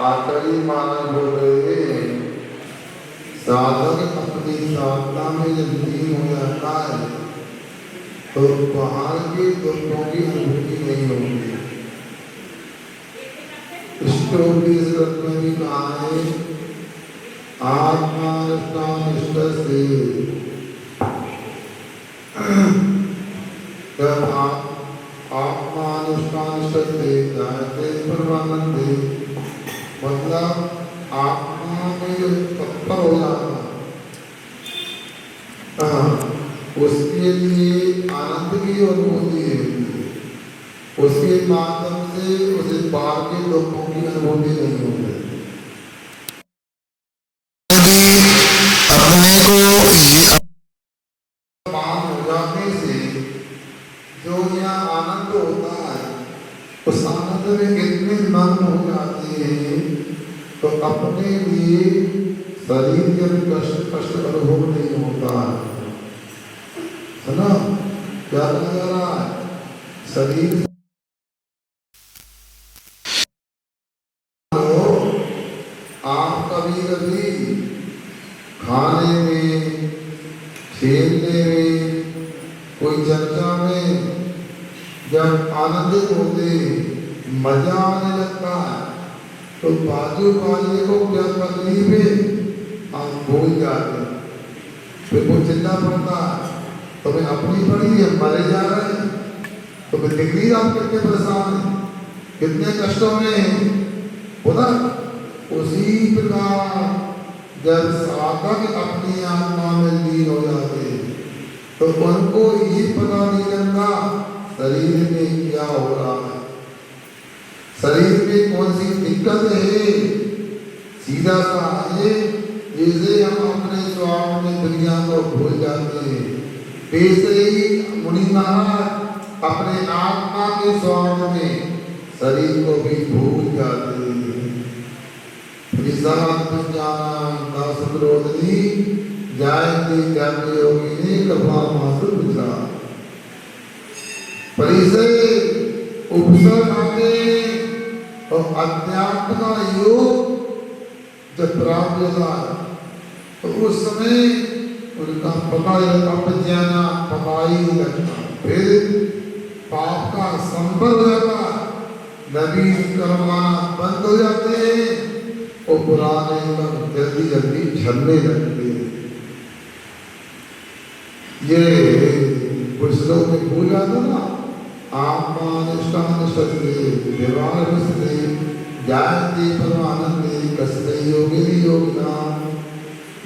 आखिरी महाराज बोल रहे हैं, साधक अपनी साधना में जब लीन हो जाता है तो पहाड़ के दुखों की अनुभूति नहीं होगी। स्टोरीज में भी कहा है, आत्मानुष्ठानिष्ठ से जब आत्मानुष्ठानिष्ठ से जायते परमानंदे, मतलब आत्मा में जो तत्पर हो जाता उसके लिए आनंद की अनुभूति है, उसके माध्यम से उसे पार के दुखों की अनुभूति नहीं होती। अपने को ये मान हो जाने से जो यहाँ आनंद होता है उस आनंद में इतने मग्न हो जाते हैं तो अपने लिए शरीर के कष्ट अनुभव नहीं होता है ना। क्या कहा जा रहा है, शरीर आप कभी कभी खाने में, खेलने में, कोई चर्चा में जब आनंदित होते मजा आने लगता है तो बाजू वाले को क्या तकलीफ है आप भूल जाते हैं, फिर वो चिल्ला पड़ता है तो मैं अपनी पड़ी है, मरे जा रहे हैं, तो मैं डिग्री आप कितने परेशान हैं, कितने कष्टों में होता। उसी प्रकार जब साधक अपनी आत्मा में लीन हो जाते तो उनको ये पता नहीं लगता शरीर में क्या हो रहा है, शरीर में कौन सी दिक्कत है। सीधा सा है, जैसे हम अपने स्वार्थ में दुनिया को भूल जाते हैं, वैसे ही मुनि महाराज अपने आत्मा के स्वार्थ में शरीर को भी भूल जाते हैं। जायते जाते योगिनी कपामासु गुजरात। परिचय उपसर्ग आते और अध्यात्म का योग जब प्राप्त होता है तो उस समय उनका पता अपज्ञाना पता ही नहीं लगता, फिर पाप का संपर्क हो जाता, नबी कर्माना बंद हो जाते हैं और पुराने कर्म जल्दी जल्दी झड़ने लगते हैं। ये कुछ लोग ने भूल जाता ना, आत्मानुष्ठान व्यवहार जायते परमानंदे कसते योगिनी योगिना।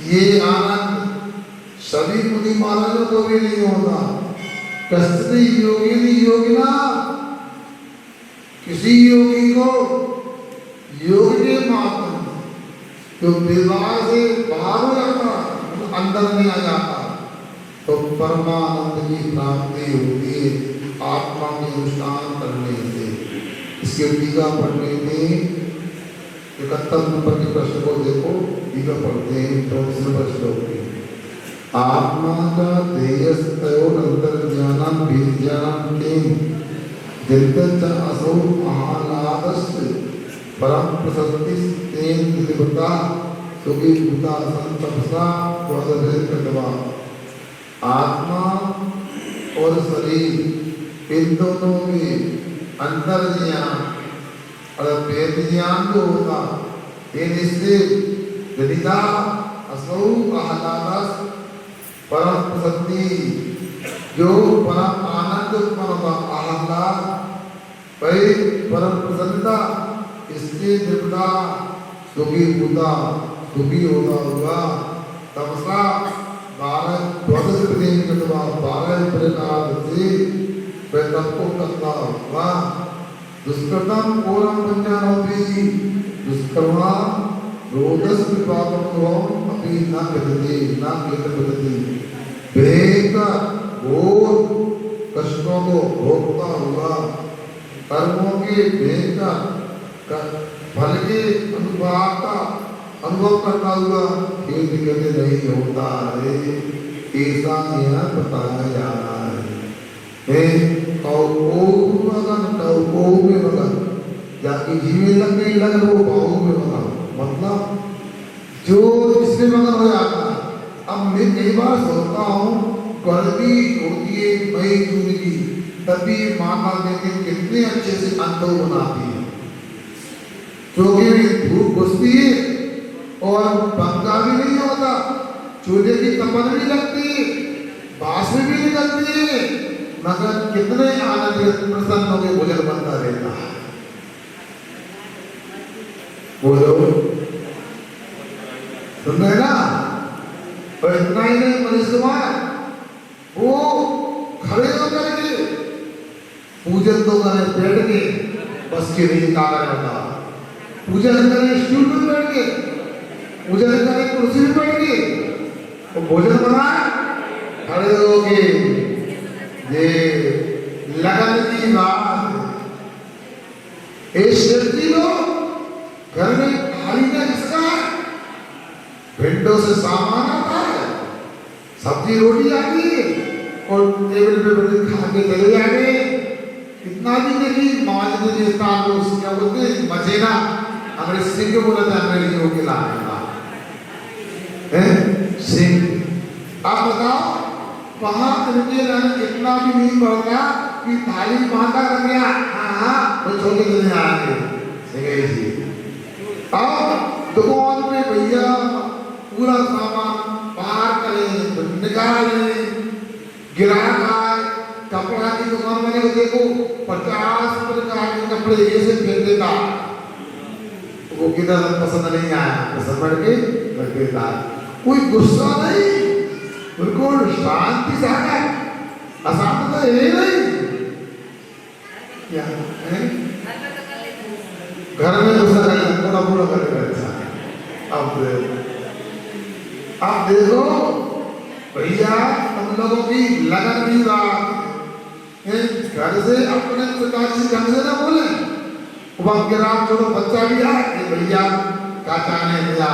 ये आनंद सभी मुनि महाराजों को भी नहीं होता। कसते योगिनी योगिना, किसी योगी को योग के माध्यम जो विवाह से बाहर हो जाता, अंदर नहीं आ जाता, तो परमानंद की प्राप्ति होती है आत्मा के अनुष्ठान करने से। इसके टीका पढ़ने में 71 नंबर के प्रश्न को देखो, टीका पढ़ते हैं 24 नंबर श्लोक में। आत्मा का देयस्तयोरंतर ज्ञानम विज्ञानम के दिव्यच असौ आह्लादस्य परम प्रसन्ति तेन दिव्यता सुखी भूता संतपसा वदभेदवा। आत्मा और शरीर इन दोनों में अंतर ज्ञान और वेद ज्ञान जो होता ये निश्चित विदिता असौ आह्लादस परम प्रसन्ति, जो परम आनंद उत्पन्न होता आह्लाद परम प्रसन्नता, इसके दिव्यता सुखी भूता सुखी होता हुआ तपसा 12 प्रकार से वेदों को करता हुआ दुष्कृतम पूर्व पंचानोपी दुष्कर्मा रोदस विपाकम अपनी न कथते न केतपति। बेहतर घोर कष्टों को भोगता हुआ कर्मों के बेहतर फल के अनुभव करता हुआ खेद कहते नहीं होता है, ऐसा यह बताया जा रहा है। कौ में मगन जाके जीवे लग गई, लग वो पाओ में मगन मतलब जो इसमें मगन हो जाता है। अब मैं कई बार सोचता हूँ गर्मी होती है मई जून की, तभी माता देवी कितने अच्छे से अंतर बनाती है, क्योंकि धूप घुसती है और पंखा भी नहीं होता, चूल्हे की तपन भी लगती है, बांस भी निकलती है, मगर कितने आनंद प्रसन्न होकर भोजन बनता रहता है। बोलो सुन रहे ना। और इतना ही नहीं, मनीष कुमार वो खड़े होकर के पूजन तो करे बैठ के, बस की नहीं कागर बता, पूजन करे स्टूल पर बैठ के, पूजन करे कुर्सी पर बैठ के, तो भोजन बना खड़े होके। ये लगन की बात, शेरजी लोग घर में खाली का किसका है, विंडो से सामान आता है, सब्जी रोटी आती है और टेबल पे बैठे खा के चले जाएंगे। इतना भी नहीं, मांझने के स्थान को क्या बोलते हैं, मचेना, अंग्रेजी सिंह को बोला था, अंग्रेजियों के लाने सिंह। आप बताओ वहां इनके रंग इतना भी नहीं पड़ता कि थाली बांधा कर गया, हाँ वो छोटे चले आएंगे जी। अब दुकान में भैया पूरा सामान बाहर करें निकालें, गिराक आए, कपड़ा की दुकान मैंने को देखो 50 प्रकार के कपड़े ऐसे फेंक देता, वो किधर पसंद नहीं आया, पसंद पड़ के रख देता, कोई गुस्सा नहीं, बिल्कुल शांति से आ गए, अशांत तो है नहीं। क्या है घर में गुस्सा करना थोड़ा पूरा करके अच्छा। अब देखो भैया तुम लोगों की लगन भी बात, घर से अपने पिताजी ढंग से ना बोले, वक्त के रात छोड़ो बच्चा भी आए भैया काका ने दिया,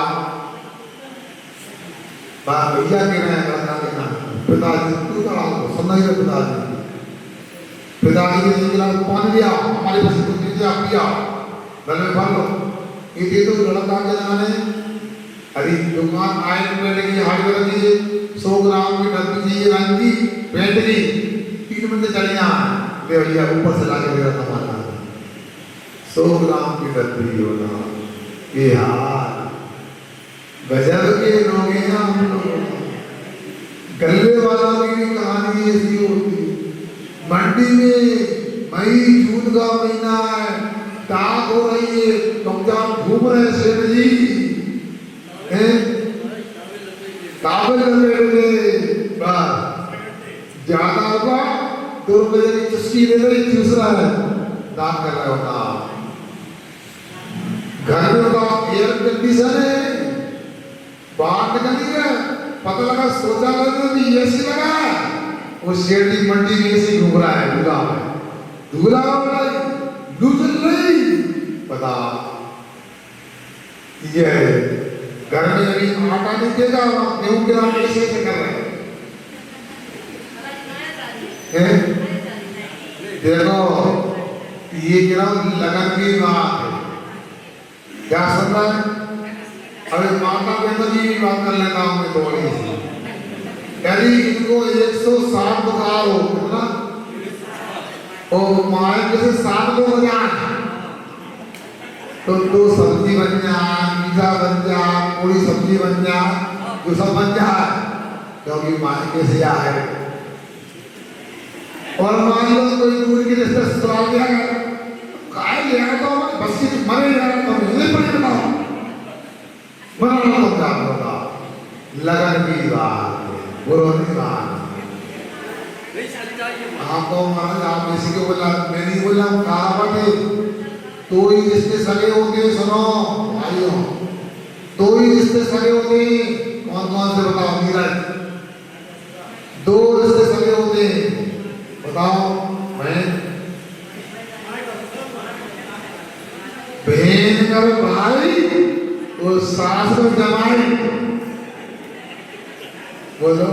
भैया के रहे लड़का के नाम, पिताजी तू तो सुनना ही पिताजी, पिताजी के लिए गिलास पानी दिया, हमारे पास कुछ नहीं दिया, पिया गले में भर लो, ये दे दो लड़का के नाम है। अरे दुकान आए रुपए लगी, हार्डवेयर की 100 ग्राम की डब्बी चाहिए रंग की पेंट की, 3 मिनट चले आए ले भैया ऊपर से लाके मेरा तमाशा 100 ग्राम की डब्बी होना, ये हाल गजब के लोग हैं हम लोग। गले वालों की भी कहानी ऐसी होती, मंडी में मई जून का महीना है, ताक हो रही है, तुम जहाँ घूम रहे सेठ जी काबल लपेटे ज्यादा होगा 2 रुपये की चुस्की ले रही, चूस रहा है, दान कर रहा होता। घर में होता एयर कंडीशन है, बाहर निकली है, पता लगा शौचालय में भी एसी लगा है, वो शेरडी मंडी में एसी घूम रहा है, दूल्हा हो रहा है, लू चल रही, पता ये घर में अभी आटा नहीं देगा, गेहूं के दाम कैसे कर रहे हैं। देखो ये गिरा लगन की बात है, क्या सुन रहा है। अरे माता पिता जी की बात कर लेता हूँ मैं थोड़ी सी, यदि इनको 107 बुखार हो ना, और माए जैसे 7 लोग हो जाए तो 2 सब्जी बन जाए, पिज्जा बन जाए, पूरी सब्जी बन जाए, जो सब बन जाए, क्योंकि मायके से आए। और मान लो कोई दूर के रिश्ते ससुराल गया, काय लिया तो बस की मरे जाए तो मुझे पड़े बताओ, मरना तो क्या होगा, लगन की बात, बुरो नहीं बात। आपको महाराज आप किसी को बोला, मैं नहीं बोला, कहावत है, तो ही रिश्ते सगे होते, सुनो भाइयों, तो ही रिश्ते सगे होते। कौन कौन से बताओ नीरज, 2 रिश्ते सगे होते, बताओ। बहन कर भाई और सास कर जमाई, बोलो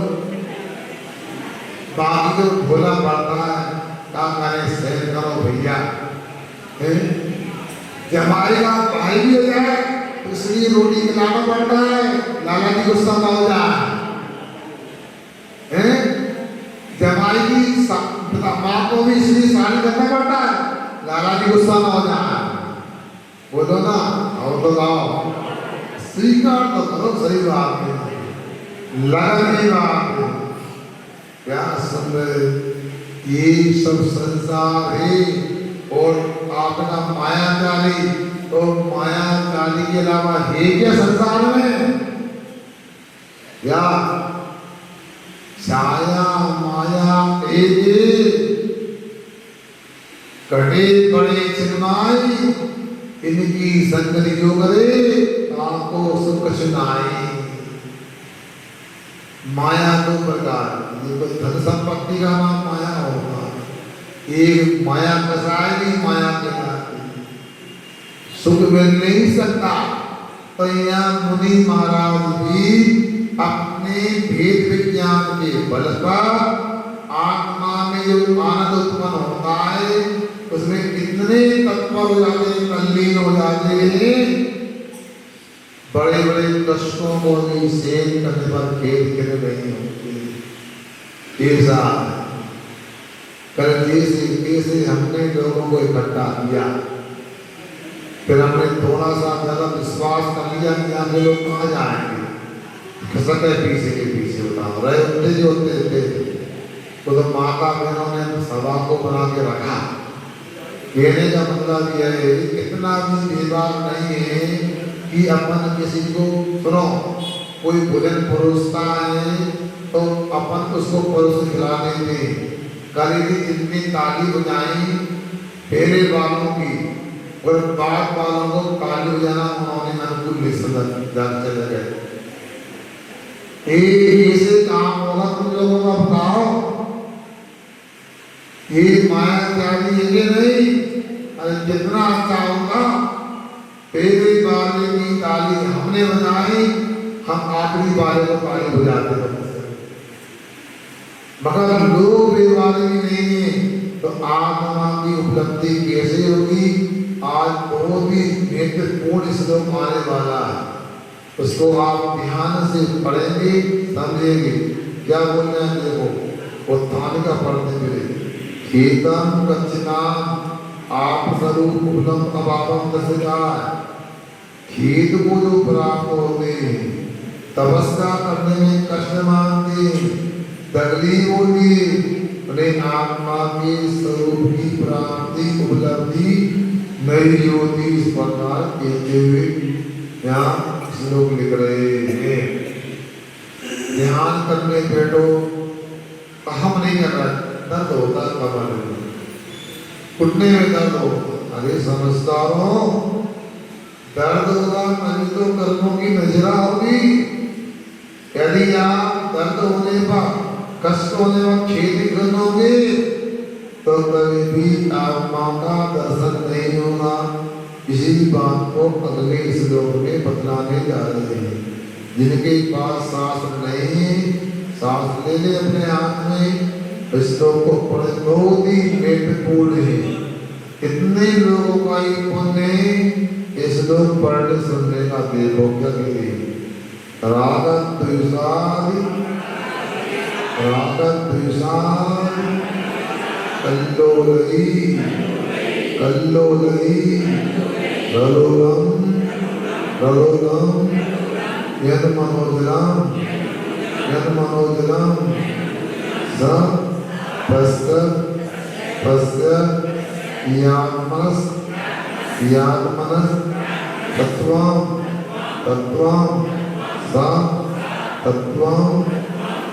बाकी तो भोला पड़ता है, काम करे सहन करो भैया। जमाई का भाई भी हो जाए तो इसलिए रोटी खिलाना पड़ता है, लाला जी गुस्सा ना हो जाए। जमाई की माँ को भी इसलिए शादी करना पड़ता है, लाला जी गुस्सा ना हो जाए। बोलो ना, और तो गाओ, स्वीकार तो करो, सही बात है, लगनी बात है। क्या सुंदर ये सब संसार है। और आपका माया जाली, तो माया जाली के अलावा है क्या संसार में? या छाया माया एक कटे बड़े चिन्माई, इनकी संगति जो करे आपको सुख सुनाई। माया दो प्रकार, ये तो धन संपत्ति का नाम माया होगा। एक माया कसायनी, माया के सुख मिल नहीं सकता। तो यहाँ मुनि महाराज भी अपने भेद विज्ञान के बल पर आत्मा में जो आनंद उत्पन्न होता है उसमें इतने तत्पर हो जाते हैं, तल्लीन हो जाते हैं, बड़े बड़े कष्टों को भी सहन करने पर खेद खेल नहीं होते। ऐसा कर जैसे हमने लोगों को इकट्ठा किया, फिर हमने थोड़ा सा ज्यादा विश्वास कर लिया कि आगे लोग कहाँ जाएंगे, खसक है पीछे के पीछे बताओ रहे होते जो होते थे। तो माता बहनों ने सभा को बना के रखा। कहने का मतलब यह है कि इतना भी भेदभाव नहीं है कि अपन किसी को सुनो, कोई भोजन परोसता है तो अपन उसको परोस खिलाने दें। कल जितनी ताली बजाई पहले वालों की और बाद वालों को ताली बजाना उन्होंने अनुकूल चले गए। ऐसे काम होगा तुम लोगों का बताओ? ये माया त्यागी है नहीं। अरे जितना अच्छा होगा, पहले वाले की ताली हमने बजाई, हम आखिरी वाले को ताली बजाते हैं। मगर लोग बेवाले नहीं है तो आत्मा की उपलब्धि कैसे होगी? आज बहुत ही महत्वपूर्ण श्लोक आने वाला है, उसको आप ध्यान से पढ़ेंगे, समझेंगे। क्या बोल रहे हैं? देखो उत्थान का पढ़ने मिले खेतम कच्चनाम आप स्वरूप उपलब्ध अभावम दशकार। खेत को जो प्राप्त होते हैं तपस्या करने में कष्ट मानते हैं, तकलीफ होती है, उन्हें आत्मा के स्वरूप की प्राप्ति उपलब्धि नहीं होती। इस प्रकार कहते हुए यहाँ श्लोक लिख रहे हैं। ध्यान करने बैठो, हम नहीं कर रहे, दर्द होता है कमर में, घुटने में दर्द होता। अरे समझदारों, दर्द होगा नहीं तो कर्मों की नजरा होगी। यदि आप दर्द होने पर, कष्ट होने पर खेती करोगे तो कभी भी आत्मा का दर्शन नहीं होगा। इसी बात को अगले श्लोक में बतलाने जा रहे हैं। जिनके पास शास्त्र नहीं है, शास्त्र ले ले अपने हाथ में, श्लोक को पढ़े, बहुत ही महत्वपूर्ण है। इतने लोगों का ही पुण्य इस श्लोक पढ़ने सुनने का। देखो क्या कहते हैं, रागत द्वेषादि कल्लोलई रलोलम यद मनोजलम यात्मनस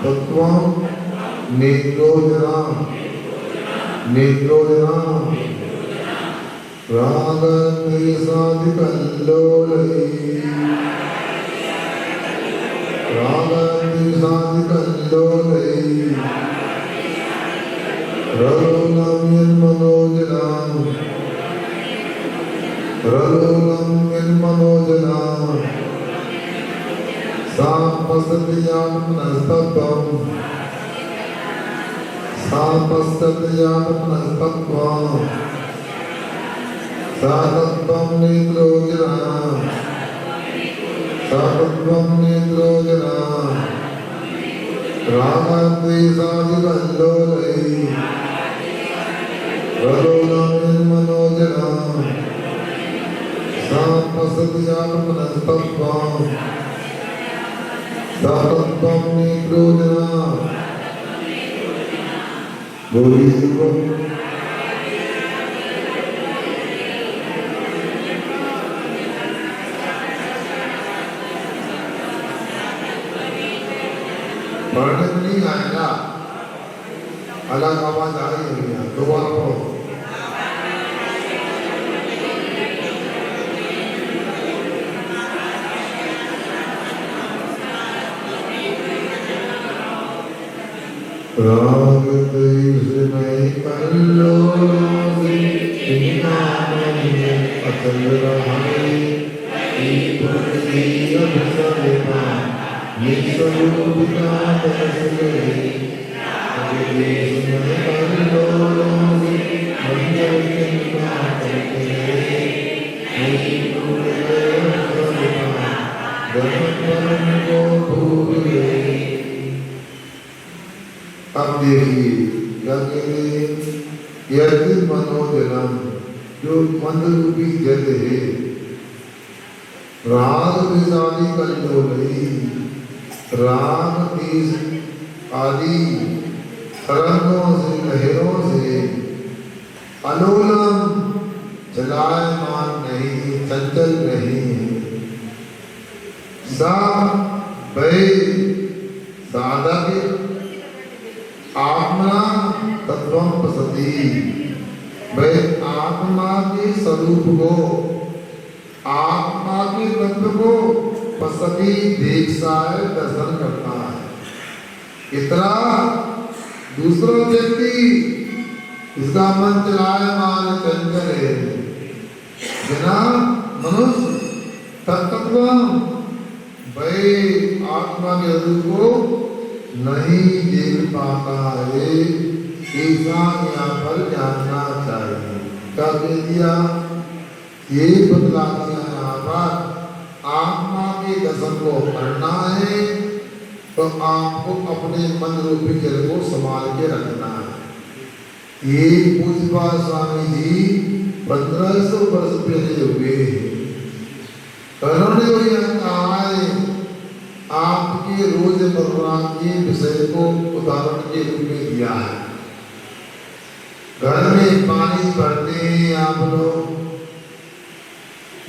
तत्वं नेत्रोजनम रागद्वेषादि कल्लोलई रलोलम यन्मनोजनम सातत्वं नेत्रोजनम सतत्वं नेत्रोजना रागद्वेषादिकल्लोलै प्रलोभनमनोजना सात्मसत्यात्मनस्तत्त्वं सतत्वं नेत्रोजना बोधिसत्वं पढ़ने में नहीं आएगा, अलग आवाज आ रही है, दोबारा पढ़ो। राग द्वेष में कल्लोल अचल रहाए अभिसरिता निस्वरूपिता दर्शने द्वेष में कल्लोल मंजरिता दर्शन को भूले। अब देखिए क्या कहते हैं, यदि मनोजनम जो मन रूपी जल है, राग विषादी कल्लोली राग देश आदि तरंगों से लहरों से अलोलम चलायमान नहीं, चंचल नहीं है। सा भय साधक आत्मा तत्वं पसती, वह आत्मा के स्वरूप को, आत्मा के तत्व को पसती देखता है, दर्शन करता है। इतना दूसरा व्यक्ति इसका मन चलायमान चंचल है, बिना मनुष्य तत्व वह आत्मा के रूप को नहीं देख पाता है। ऐसा यहाँ पर जानना चाहिए। क्या कह दिया, ये बदला दिया यहाँ पर, आत्मा के दर्शन को करना है तो आपको अपने मन रूपी जल को संभाल के रखना है। ये पूज्यपा स्वामी जी 1500 वर्ष पहले हुए हैं। उन्होंने कहा है आपके रोजमर्रा के विषय को उदाहरण के रूप में दिया है। घर में पानी भरते हैं आप लोग,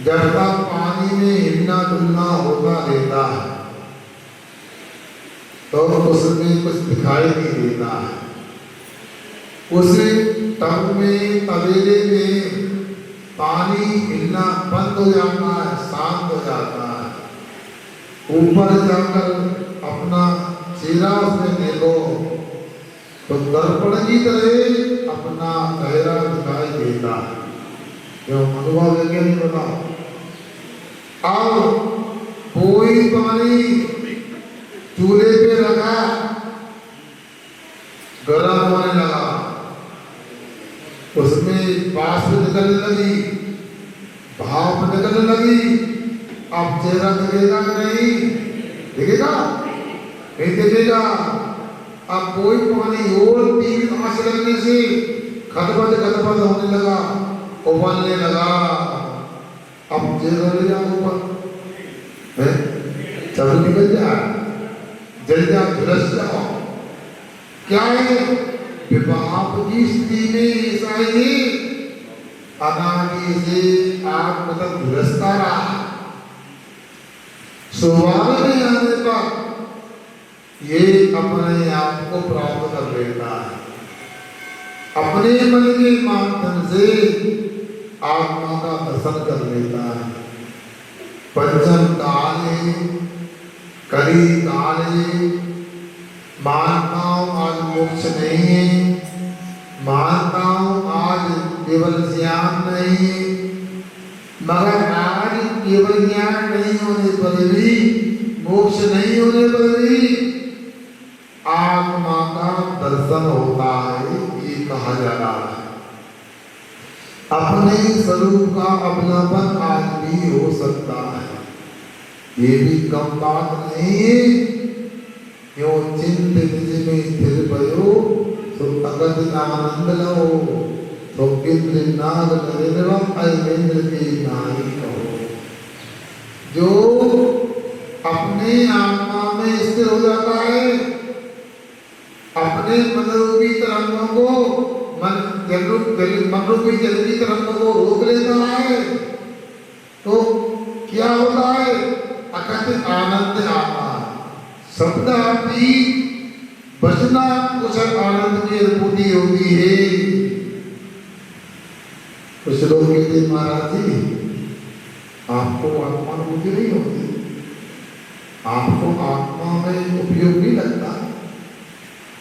जब तक पानी में हिलना डुलना होता रहता है तो उसमें कुछ दिखाई नहीं देता है। उस टब में तबेले में पानी हिलना बंद हो जाता है, शांत हो जाता है। ऊपर जाकर अपना चेहरा उसमें देखो तो दर्पण की तरह अपना चेहरा दिखाई देता है। क्यों अनुभव लेके नहीं बता। अब कोई पानी चूल्हे पे रखा, गर्म होने लगा, उसमें बाष्प निकलने लगी, भाप निकलने लगी। अब चेहरा दिखेगा कि नहीं? दिखेगा? नहीं दिखेगा। अब कोई पानी और 3 आंच लगने से खटपट खटपट होने लगा, उबलने लगा। अब चेहरा ले जाओ ऊपर, सब निकल जाए, जल जाओ, झुलस जाओ। क्या है? विवाह की स्थिति में ऐसा ही अनादि से आप मतलब झुलसता रहा। स्वभाव में आने पर ये अपने आप को प्राप्त कर लेता है। अपने मन के माध्यम से आत्मा का दर्शन कर लेता है। पंचम काले करी काले मानता हूं आज मोक्ष नहीं है, मानता हूं आज केवल ज्ञान नहीं है, मगर आज केवल ज्ञान नहीं होने पर भी, मोक्ष नहीं होने पर भी आत्मा का दर्शन होता है, ये कहा जा रहा है। अपने स्वरूप का अपनापन आज भी हो सकता है। ये भी कम बात नहीं है। यो चिंत निज में स्थिर भयो तो अगत आनंद लो तो इंद्र नाग नरेंद्रम अयमेंद्र के नाई कहो। जो अपने आत्मा में स्थिर हो जाता है, अपने मन रूपी तरंगों को मन रूपी जल की तरंगों को रोक लेता है, तो क्या होता है? अकथित आनंद आता है। शब्दार्थी बचना कुछ आनंद की अनुभूति होती है। कुछ लोग कहते हैं महाराज जी आपको आत्मानुभूति नहीं होती, आपको आत्मा में उपयोग नहीं लगता,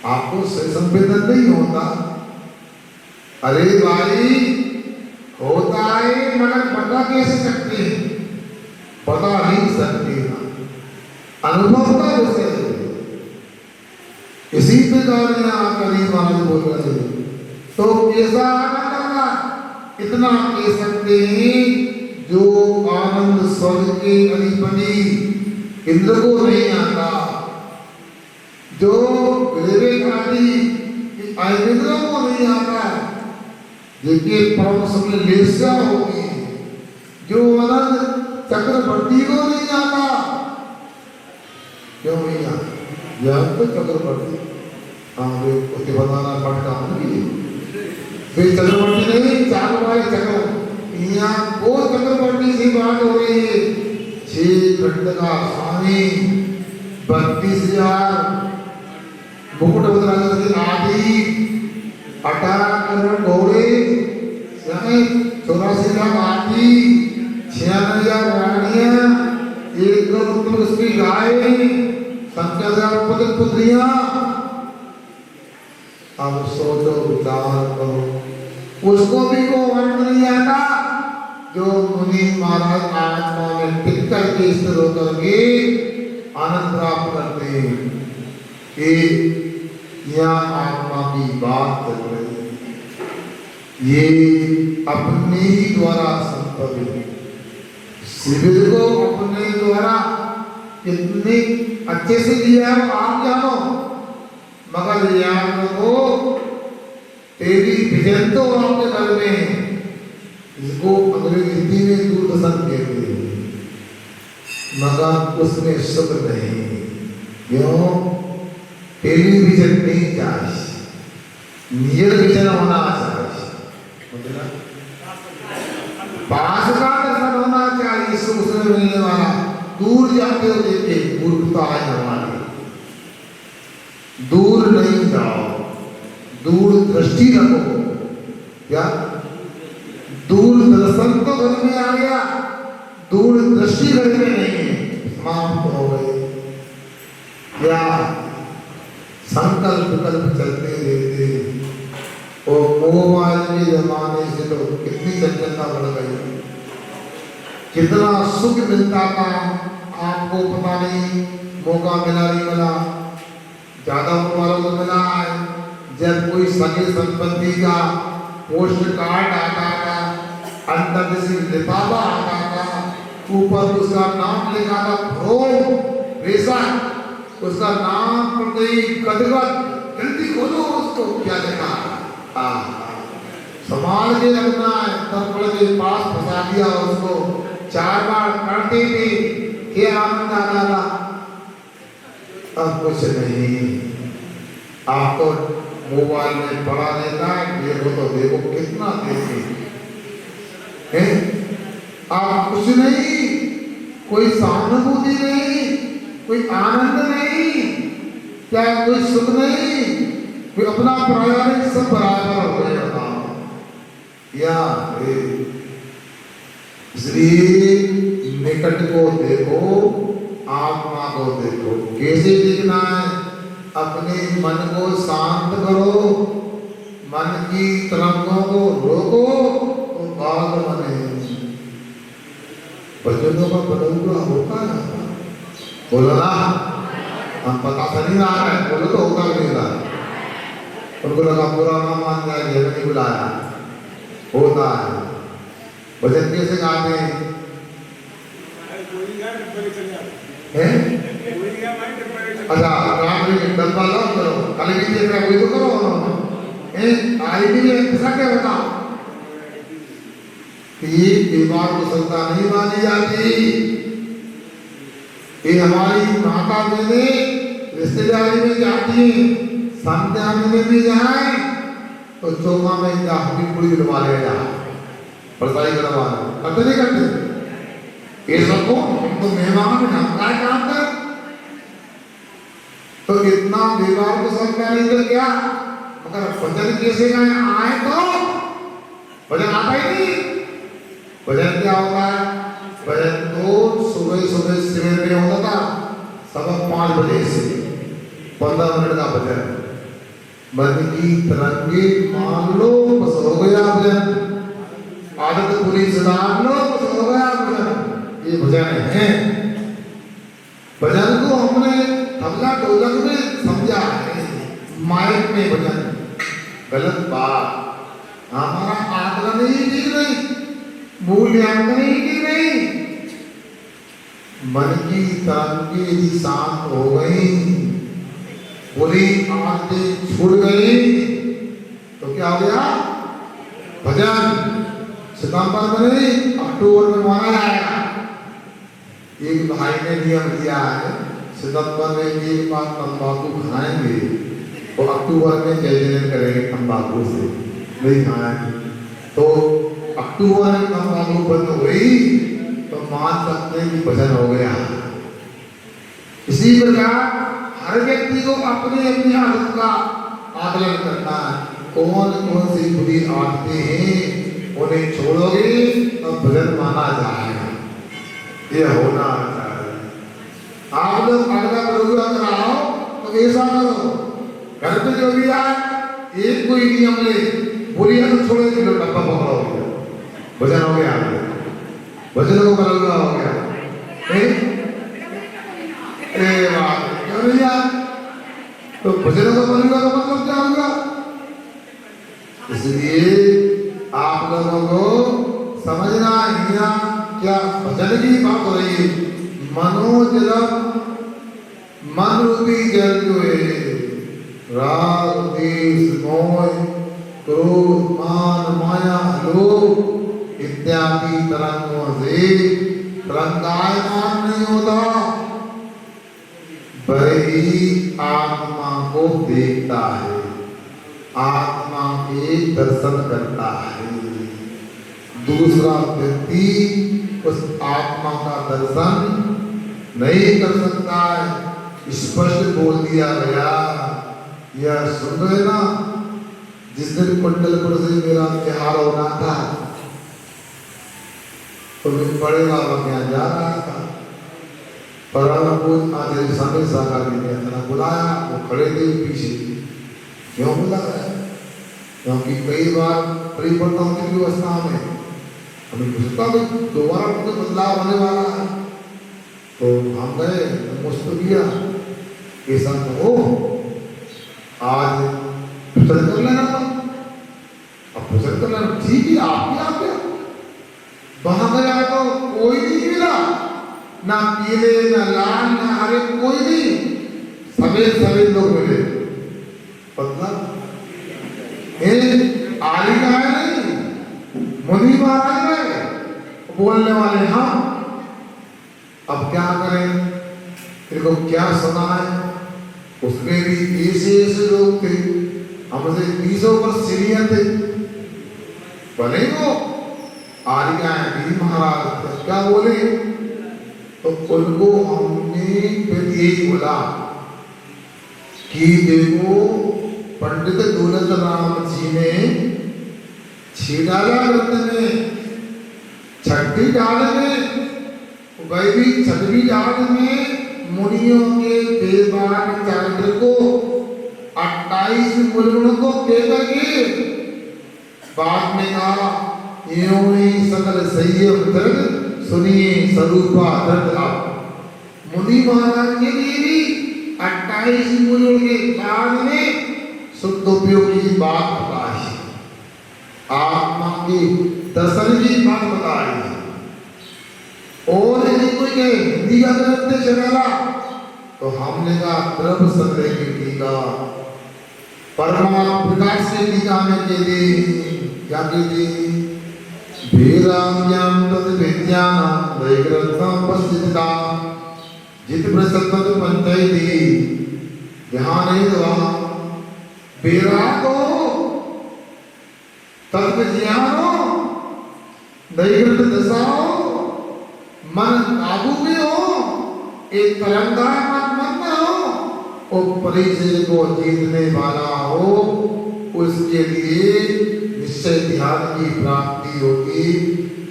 आपको संवेदन नहीं होता। अरे भाई होता है मगर बता कैसे सकते हैं? बता नहीं सकते ना, अनुभव का विषय है। इसी प्रकार यहाँ करीब महाराज बोल रहे थे तो कैसा आनंद आना, इतना कह सकते हैं जो आनंद स्वर्ग के अधिपति इंद्र को नहीं आता, जो विवेक आदि इंद्र को नहीं आता, जिनके परम सबले लेस्या होगी, जो आनंद चक्रवर्ती को नहीं आता। क्यों नहीं आता? यह तो चक्रवर्ती वे उसके बनाना पड़ता होगी, वे चक्रवर्ती नहीं, चार वाले चक्र। यहाँ वो चक्रवर्ती से बात हो रही है। 6 घंटे का स्वामी 32,000 मुकुट आदि 18 करोड़ घोड़े 84 लाख हाथी 96,000 रानियां 1 करोड़ उसकी गाय 70,000 पुत्र पुत्रियां। अब सोचो विचार करो, उसको भी वो वर्णन नहीं आता जो मुनि महाराज आत्मा में टिक करके स्थिर होकर के आनंद प्राप्त करते हैं। कि यहाँ आत्मा की बात चल रही है, ये अपने ही द्वारा संभव है। शिविर को अपने द्वारा कितने अच्छे से दिया है आप जानो, मगर याद रखो तेरी विजन तो आपके घर में है। इसको अंग्रेजी हिंदी में दूरदर्शन कहते हैं, मगर उसमें सुख नहीं। क्यों? टेलीविजन नहीं चाहिए, नियर विजन होना चाहिए, पास का दर्शन होना चाहिए। सुख से मिलने वाला दूर जाते हो देखे मूर्खता है हमारी। दूर नहीं जाओ, दूर दृष्टि रखो। क्या दूर दर्शन तो घर में आ गया, दूर दृष्टि घर में नहीं है, समाप्त हो गए। क्या संकल्प विकल्प चलते रहते और मोबाइल के जमाने से तो कितनी चंचलता बढ़ गई, कितना सुख मिलता था आपको पता नहीं, मौका मिला नहीं मिला, ज्यादा वालों को मिला है। जब कोई सगे संपत्ति का पोस्ट कार्ड आता था, अंदर से लिफाफा आता था, ऊपर उसका नाम लिखा था फ्रोम रेसा, उसका नाम पढ़ते ही गदगद, जल्दी खोलो उसको क्या लिखा। संभाल के रखना है, तब पढ़ के पास फंसा दिया उसको, 4 बार करते थे, क्या आनंद आता था। अब कुछ नहीं, आपको मोबाइल में पढ़ा लेता है, देखो तो देखो कितना देते हैं। आप कुछ नहीं, कोई सहानुभूति नहीं, कोई आनंद नहीं, क्या कोई सुख नहीं, कोई अपना प्रायाणिक सब बराबर हो गया। या इसलिए निकट को देखो, आत्मा को देखो। कैसे देखना है? अपने मन को शांत करो, मन की तरंगों को रोको तो बाल बने। बच्चों का बदलना होता है, बोलो ना, हम पता तो नहीं रहा है, बोलो तो होता नहीं रहा। उनको लगा पूरा ना मान जाए, ये नहीं बुलाया, होता है। भजन कैसे गाते हैं? हैं? अच्छा राम जी डब्बा लाओ करो कल भी देख रहा वही तो करो उन्होंने आई भी ऐसा क्या बताओ ये विवाह कुशलता नहीं मानी जाती। ये हमारी माता बहने रिश्तेदारी में जाती है संध्या में भी जाए तो चौका में अपनी पूरी दिलवा ले जा परसाई करवा करते नहीं करते ये सबको तो मेहमान में हम क्या काम कर तो इतना विवाह कुशलता नहीं कर क्या मगर भजन कैसे गाए आए तो भजन आता ही नहीं। भजन क्या होता है भजन तो सुबह सुबह शिविर में होता था 5:15 बजे से 15 मिनट का भजन मन की तरंगे मान लो बस हो गया भजन आदत पूरी सुधार लो बस हो गया भजन ये भजन है। भजन को हमने तबला ढोलक में समझा है माइक में भजन गलत बात हमारा आदरण ही ठीक नहीं मूल्यांकन ही ठीक नहीं। मन की तरंगे शांत हो गई बुरी आदतें छूट गई तो क्या हो गया भजन सितंबर में नहीं अक्टूबर में माना जाएगा। एक भाई ने नियम दिया है सितंबर में एक बार तंबाकू खाएंगे तो अक्टूबर में जयजन करेंगे तंबाकू से नहीं खाएंगे तो अक्टूबर में तंबाकू बंद हो गई तो मान सकते हैं कि भजन हो गया। इसी प्रकार हर व्यक्ति को अपनी अपनी आदत का आकलन करना है कौन कौन सी बुरी आदतें हैं उन्हें छोड़ोगे तो भजन माना जाएगा। ये होना चाहिए। आप लोग अगला प्रोग्राम कराओ तो ऐसा करो घर पे जो भी आए एक कोई नियम ले बुरी आदत छोड़े तो डब्बा पकड़ा हो गया भजन हो गया भजन को बदलना हो गया। क्यों नहीं यार तो भजन को बदलना का मतलब क्या होगा। इसलिए आप लोगों को समझना है क्या भजन की बात हो रही है मनोजलम मन रूपी जल जो है राग देश मोह क्रोध मान माया लोभ इत्यादि तरंगों से तरंगायमान नहीं होता वही आत्मा को देखता है आत्मा के दर्शन करता है। दूसरा व्यक्ति उस आत्मा का दर्शन नहीं कर सकता है। स्पष्ट बोल दिया गया यह सुन रहे ना जिस दिन कुंडलपुर से मेरा त्योहार होना था तो मैं बड़े बाबा के यहाँ जा रहा था परम पूज आचार्य स्वामी सागर ने अपना बुलाया वो खड़े थे पीछे क्यों बुला रहा है क्योंकि कई बार परिवर्तन की व्यवस्था में हमें पूछता भी दोबारा कुछ बदलाव होने वाला है तो हम गए मुझको किया ऐसा तो हो आज प्रसन्न कर लेना अब प्रसन्न कर लेना ठीक है आप क्या वहां गया तो कोई नहीं मिला ना पीले ना लाल ना हरे कोई नहीं सफेद सफेद लोग मिले मतलब आली का है नहीं मुनि महाराज है बोलने वाले हाँ अब क्या करें इनको क्या सुना है उसमें भी ऐसे ऐसे लोग थे हमसे 20 पर सीनियर थे भले वो आर्या है महाराज क्या बोले तो उनको हमने फिर यही बोला कि देखो पंडित दौलत राम जी ने छीडाला व्रत में छठी डाल में वैवी छठवीं डाल में मुनियों के देवान चरित्र को 28 मूलगुणों को कहकर के बाद में कहा इन्होंने सकल संयम दृढ़ सुनिए स्वरूपा दृढ़ मुनि महाराज के लिए भी 28 मूलों के बाद में शुद्ध उपयोगी बात बताई आत्मा की दर्शन की बात बताई और यदि कोई के हिंदी का ग्रंथ चढ़ाला तो हमने कहा द्रव संग्रह की टीका परमात्मा प्रकाश की टीका में के दी क्या की दी वेदांत्यां तद विद्यानां वैग्रथं पश्चिता जित प्रसत्त पंचैति ध्याने द्वा वेदांतो तत्व ज्ञानो दैग्रथ दशाओ मन काबू में हो एक तरंगात्मक मन में हो और परिचय को जीतने वाला हो उसके लिए निश्चय ध्यान की प्राप्ति होगी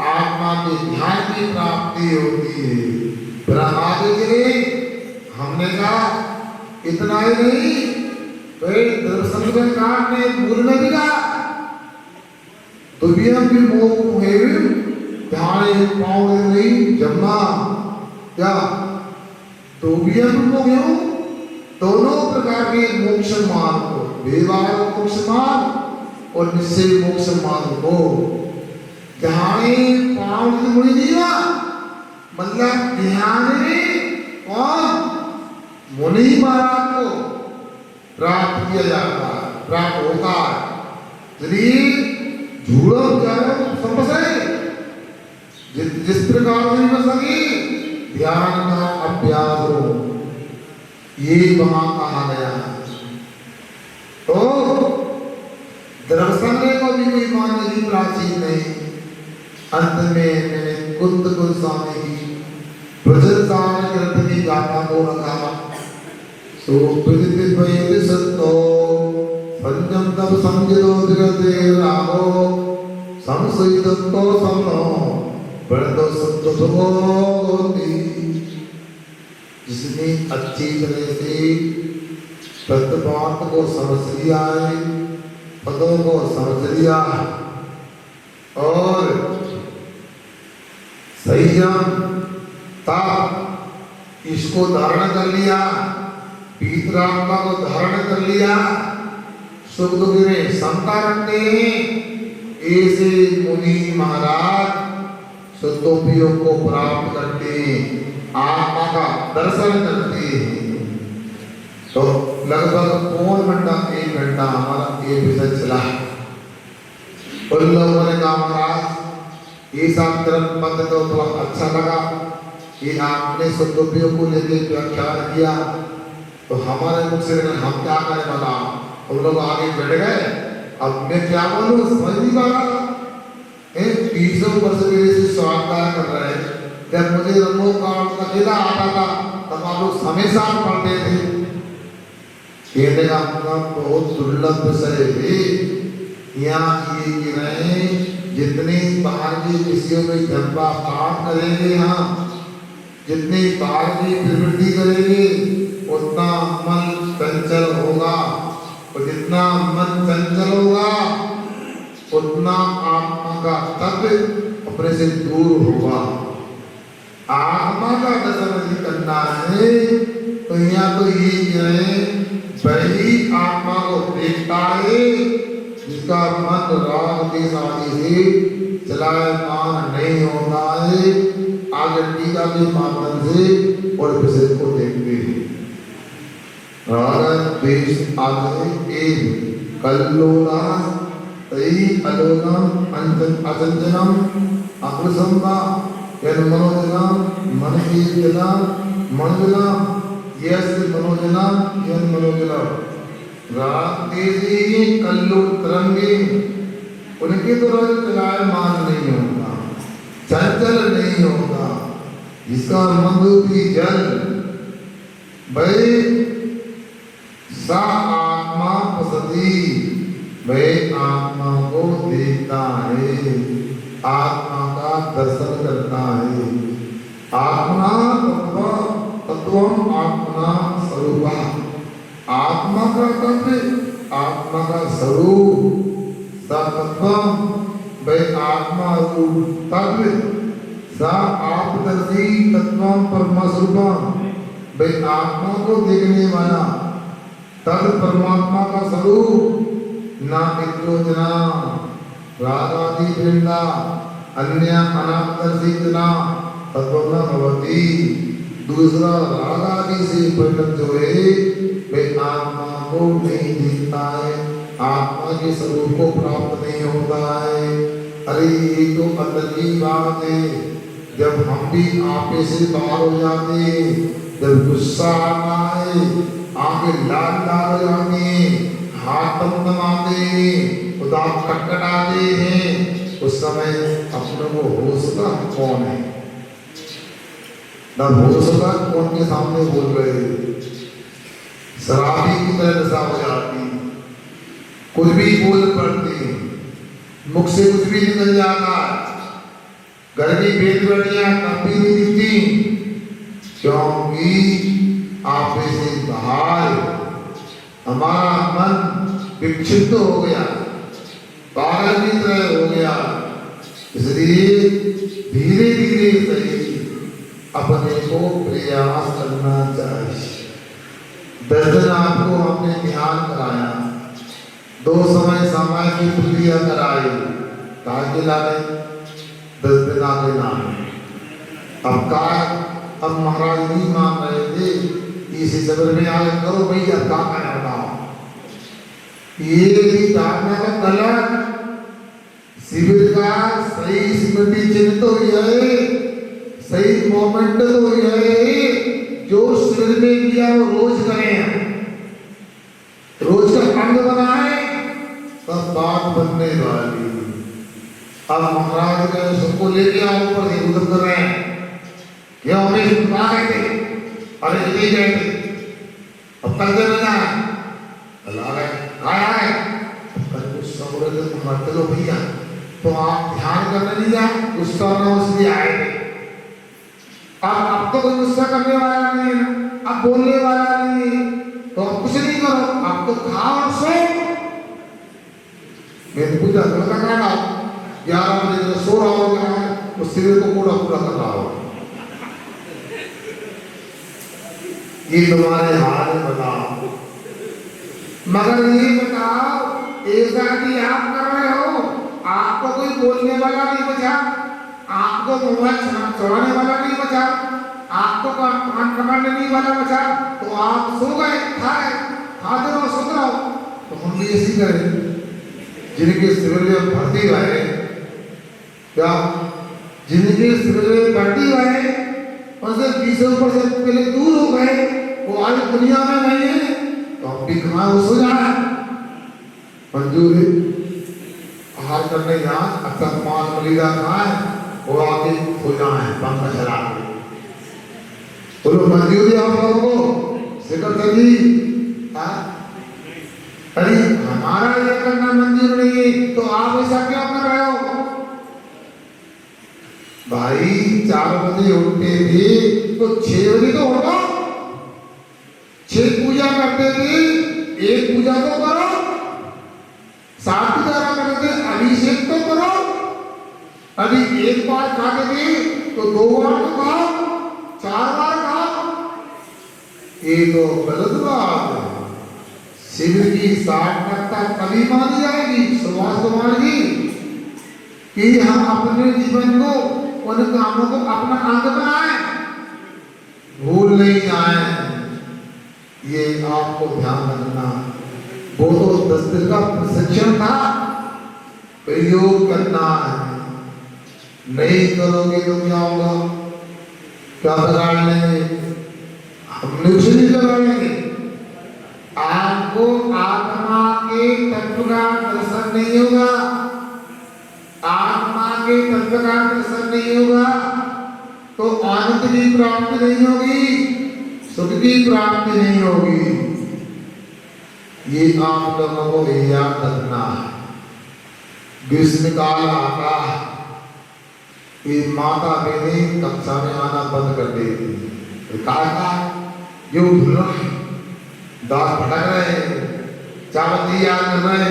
आत्मा के ध्यान की प्राप्ति होती है फिर आगे गिरे हमने कहा इतना ही नहीं भाई दर्शन काट ने पूर्ण में भी कहा तो भी हम भी मोह है ध्यान पाओ नहीं जमना क्या तो भी हम मोह दोनों प्रकार के मोक्ष मार्ग व्यवहार मोक्ष मार्ग और निश्चय मोक्ष मार्ग को ध्यान पाओ मुड़ी दिया मतलब ध्यान कौन मुनि महाराज को प्राप्त किया जाता है प्राप्त होता है यदि झूठो समझे जिस प्रकार से बसगी ध्यान का अभ्यास हो ये वहां कहा गया है तो दर्शन को भी कोई मान्य की प्राचीन नहीं अंत में मैंने कुंद गोस्वामी की प्रजनसार ग्रंथ की गाथा को रखा सो प्रतिदिन सत्तो संयम तब संजो जगते राहो संसुइतो समनो बड़ो सत्तो होती जिसने अच्छी तरह से तत्वार्थ को समझ लिया है पदों को समझ लिया और संयम ताप इसको धारण कर लिया पीतरात्मा को धारण कर लिया सुख दुख में समता रखते हैं ऐसे मुनि महाराज सतोपियों को प्राप्त करते हैं आत्मा का दर्शन करते हैं तो लगभग पौन घंटा 1 घंटा हमारा ये विषय चला उन लोगों ने कहा महाराज ये सब कर्म पद तो थोड़ा अच्छा लगा ये आपने सतोपियों को लेकर व्याख्यान किया तो हमारे मुख से हम क्या करें बता हम लोग आगे बढ़ गए अब मैं क्या बोलूं समझ नहीं पा रहा 300 वर्ष मेरे से स्वागत कर रहे हैं जब मुझे रंगों का अकेला आता था तब आप लोग हमेशा पढ़ते थे कहने का मतलब बहुत दुर्लभ विषय है यहाँ ये गिरे जितनी बाहर की विषयों में धब्बा पाठ करेंगे हम जितनी बाहर की प्रवृत्ति करेंगे उतना मन चंचल होगा और जितना मन चंचल होगा उतना आत्मा का तत्व अपने से दूर होगा आत्मा का दर्शन यदि करना है तो यहाँ तो ये है वही आत्मा को देखता है जिसका मन राग देश आदि से चलायमान नहीं होता है आगे टीका के माध्यम से और विषय को देखते हैं राग देश आदि एक कल्लोला तई अलोलम अचंचलम अकृसंगा मनोजनम मनोजनम मनोजनम यस मनोजनम यन मनोजनम राग तेजी कल्लो तरंगे उनके तो रंग चलायमान नहीं होता चंचल नहीं होता इसका मधुपी जल भाई सा आत्मा पसती वह आत्मा को देखता है आत्मा का दर्शन करता है आत्मा तत्वम आत्मा स्वरूप आत्मा का तत्व आत्मा का स्वरूप तत्वम वह आत्मा रूप तत्व सा आपदर्शी तत्वम परमास्वरूपम वह आत्मा को देखने वाला तद परमात्मा का स्वरूप ना इत्रोजना रागादि वृंदा अन्य अनादर्शितना तत्वना भवती। दूसरा राग आदि से परिणत जो है वे आत्मा को नहीं देखता है, आत्मा के स्वरूप को प्राप्त नहीं होता है। अरे ये तो अंदर की बात है। जब हम भी आपे से बाहर हो जाते हैं, जब गुस्सा आता है, आंखें लाल लाल हो जाती हैं, हाथ तमतमाते हैं, उदास खटखटाते हैं, उस समय अपने को होश का कौन है न होश का कौन के सामने बोल रहे। शराबी की तरह नशा हो जाती, कुछ भी बोल पड़ती, मुख से कुछ भी निकल जाता, घर की बेटियां कभी नहीं दिखती, क्योंकि आप से बाहर हमारा मन विक्षिप्त हो गया, पागल की तरह हो गया। इसलिए धीरे धीरे सही अपने को प्रयास करना चाहिए। 10 दिन आपको हमने ध्यान कराया, 2 समय की प्रक्रिया कराई, ताकि लाने 10 दिन आगे ना। अब महाराज नहीं मान रहे थे, इसी सबर में आगे करो भैया, क्या करना बताओ। ये भी धारणा का गलत। शिविर का सही स्मृति चिन्ह तो यह, सही मोमेंट तो यह, जो शिविर में किया वो रोज करें, रोज का अंग बनाए, तब बात बनने वाली। अब महाराज का सबको लेके आओ, ऊपर से उधर कर रहे हैं, क्या हमें सुना गए थे, अरे नहीं गए थे, अब तक दे ना अल्लाह आया है, चलो भैया तो आप ध्यान करने नहीं जाए, गुस्सा ना उसलिए आए थे। अब तो कोई गुस्सा करने वाला नहीं है, अब बोलने वाला नहीं है, तो आप कुछ नहीं करो, आप तो खाओ और सो। मैंने पूछा करना 11 बजे सो रहा होगा, उस सिरे को पूरा पूरा कर रहा होगा। ये तुम्हारे हाल में बताओ, मगर ये बताओ ऐसा कि आप कर रहे हो, आपको कोई बोलने वाला नहीं बचा, आपको मोबाइल चलाने वाला नहीं बचा, आपको कान पकड़ने वाला बचा, तो आप सो गए, खाते रहो, सोते रहो। तो हम भी ऐसी करें, जिनके शिविर में भर्ती हुए, क्या जिनके शिविर में भर्ती हुए उनसे 20% पहले दूर हो गए, वो आज दुनिया में नहीं है, तो हम भी कहाँ सो जाए। मंजूर है, आहार करने जाए, अच्छा मांस मरीदा खाए, वो आके सो जाए पंखा चला के। बोलो मंजूर है आप लोगों को, सिकंदर जी? अरे हमारा ये करना मंजूर नहीं है, तो आप ऐसा क्यों कर रहे हो? भाई 4 बजे उठते थे तो 6 बजे तो उठो, 6 पूजा करते थे, 1 पूजा तो करो, 7 पूजा करते थे, अभिषेक तो करो। अभी 1 बार खाते थे तो 2 बार तो खाओ, 4 बार खाओ। ये तो गलत बात है। शिविर की सार्थकता कभी मानी जाएगी सुभाष कुमार जी कि हम अपने जीवन को, उन कामों को अपना अंग बनाए, भूल नहीं जाए। ये आपको ध्यान रखना। वो तो 10 दिन का प्रशिक्षण था, प्रयोग करना है। नहीं करोगे तो क्या होगा? क्या बिगाड़ लेंगे? हम कुछ नहीं बिगाड़ेंगे। आपको आत्मा के तत्व का दर्शन नहीं होगा, आत्मा के तत्व का दर्शन नहीं होगा तो आनंद की प्राप्ति नहीं होगी, सुख की प्राप्ति नहीं होगी। ये आप लोगों को याद रखना है। ग्रीष्म काल आता है, ये माता बहनें कक्षा में आना बंद कर देती, कहा ये धुलना दांत भटक रहे, चावल याद कर रहे,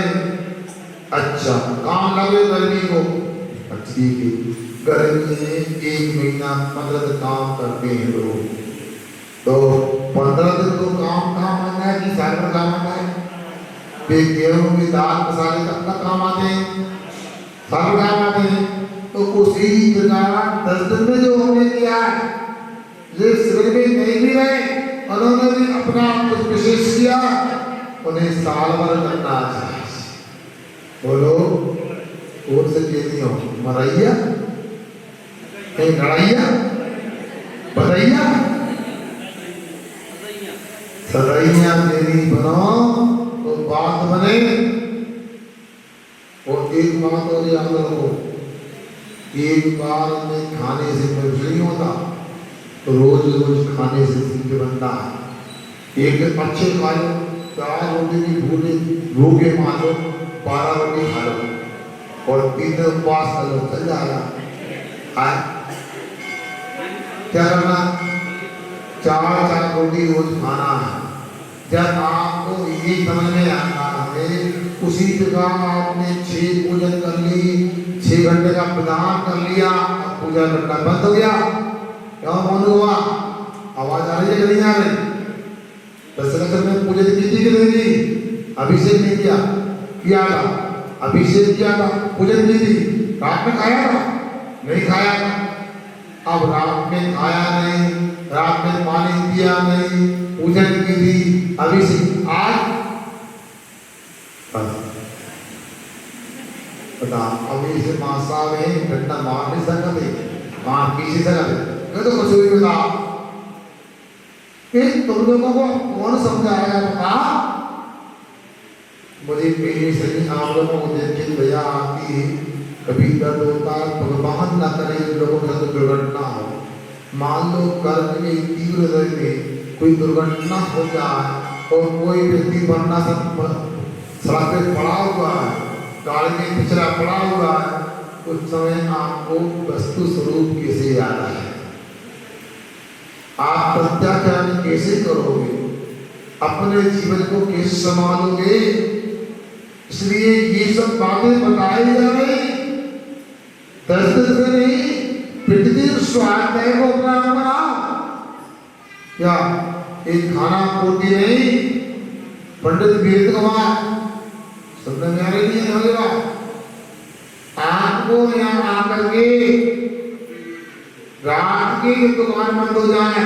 अच्छा काम लगे गर्मी को, अच्छी की गर्मी में 1 महीना 15 दिन काम करते हैं लोग, तो 15 दिन तो काम आता है कि साल भर काम आता है? गेहूं की दाल मसाले तब तक काम आते हैं, साल काम आते हैं। तो उसी प्रकार 10 दिन में जो हमने किया है, ये शिविर में नहीं भी रहे, उन्होंने भी अपना कुछ विशेष किया, उन्हें साल भर करना चाहिए। बोलो कौन से कहती हो, मरैया कहीं लड़ाइया बधैया सदैया तेरी बनो तो बात बने। और एक बात और याद रखो, एक बार में खाने से कुछ नहीं होता, तो रोज रोज खाने से सिद्ध बनता है। एक दिन अच्छे खा लो, 4 रोटी की भूखे मानो, 12 रोटी खा लो और 3 दिन उपवास कर लो, चल जाएगा। क्या करना, 4 रोटी रोज खाना है। जब आपको ये समझ में आता है, उसी जगह आपने 6 पूजन कर ली, 6 घंटे का प्रदान कर लिया, अब पूजा करना बंद हो गया, क्यों बंद हुआ? आवाज आ रही है कि नहीं आ रही? दशरथ ने पूजन की थी कि नहीं की? अभिषेक नहीं किया, किया था, अभिषेक किया था, पूजन की थी, रात में खाया था, नहीं खाया था। अब रात में खाया नहीं, रात में पानी पिया नहीं, पूजन की थी, अभिषेक आज बता, अभी से मासा में डंडा मार नहीं सकते, मार किसी सकते, तो कुछ भी बता, तुम लोगों को कौन समझाएगा? बता, मुझे पहले से ही आप लोगों को देख के दया आती है, कभी दर्द होता है, भगवान न करे लोगों के साथ दुर्घटना हो। मान लो कर्म के तीव्र दर्द में कोई दुर्घटना हो जाए और कोई व्यक्ति वरना सड़क पे पड़ा हुआ है, गाड़ी में पिछड़ा पड़ा हुआ है, उस समय आपको वस्तु स्वरूप कैसे याद आए? आप प्रत्याख्यान कैसे करोगे? अपने जीवन को कैसे संभालोगे? इसलिए ये सब बातें बताई जा रही, दर्द से नहीं, पृथ्वी स्वाध्याय को अपना बनाओ। क्या एक खाना पोटी नहीं, पंडित वेद कुमार सुनने में आ रही है बात? आपको यहाँ आकर के रात की दुकान बंद हो जाए,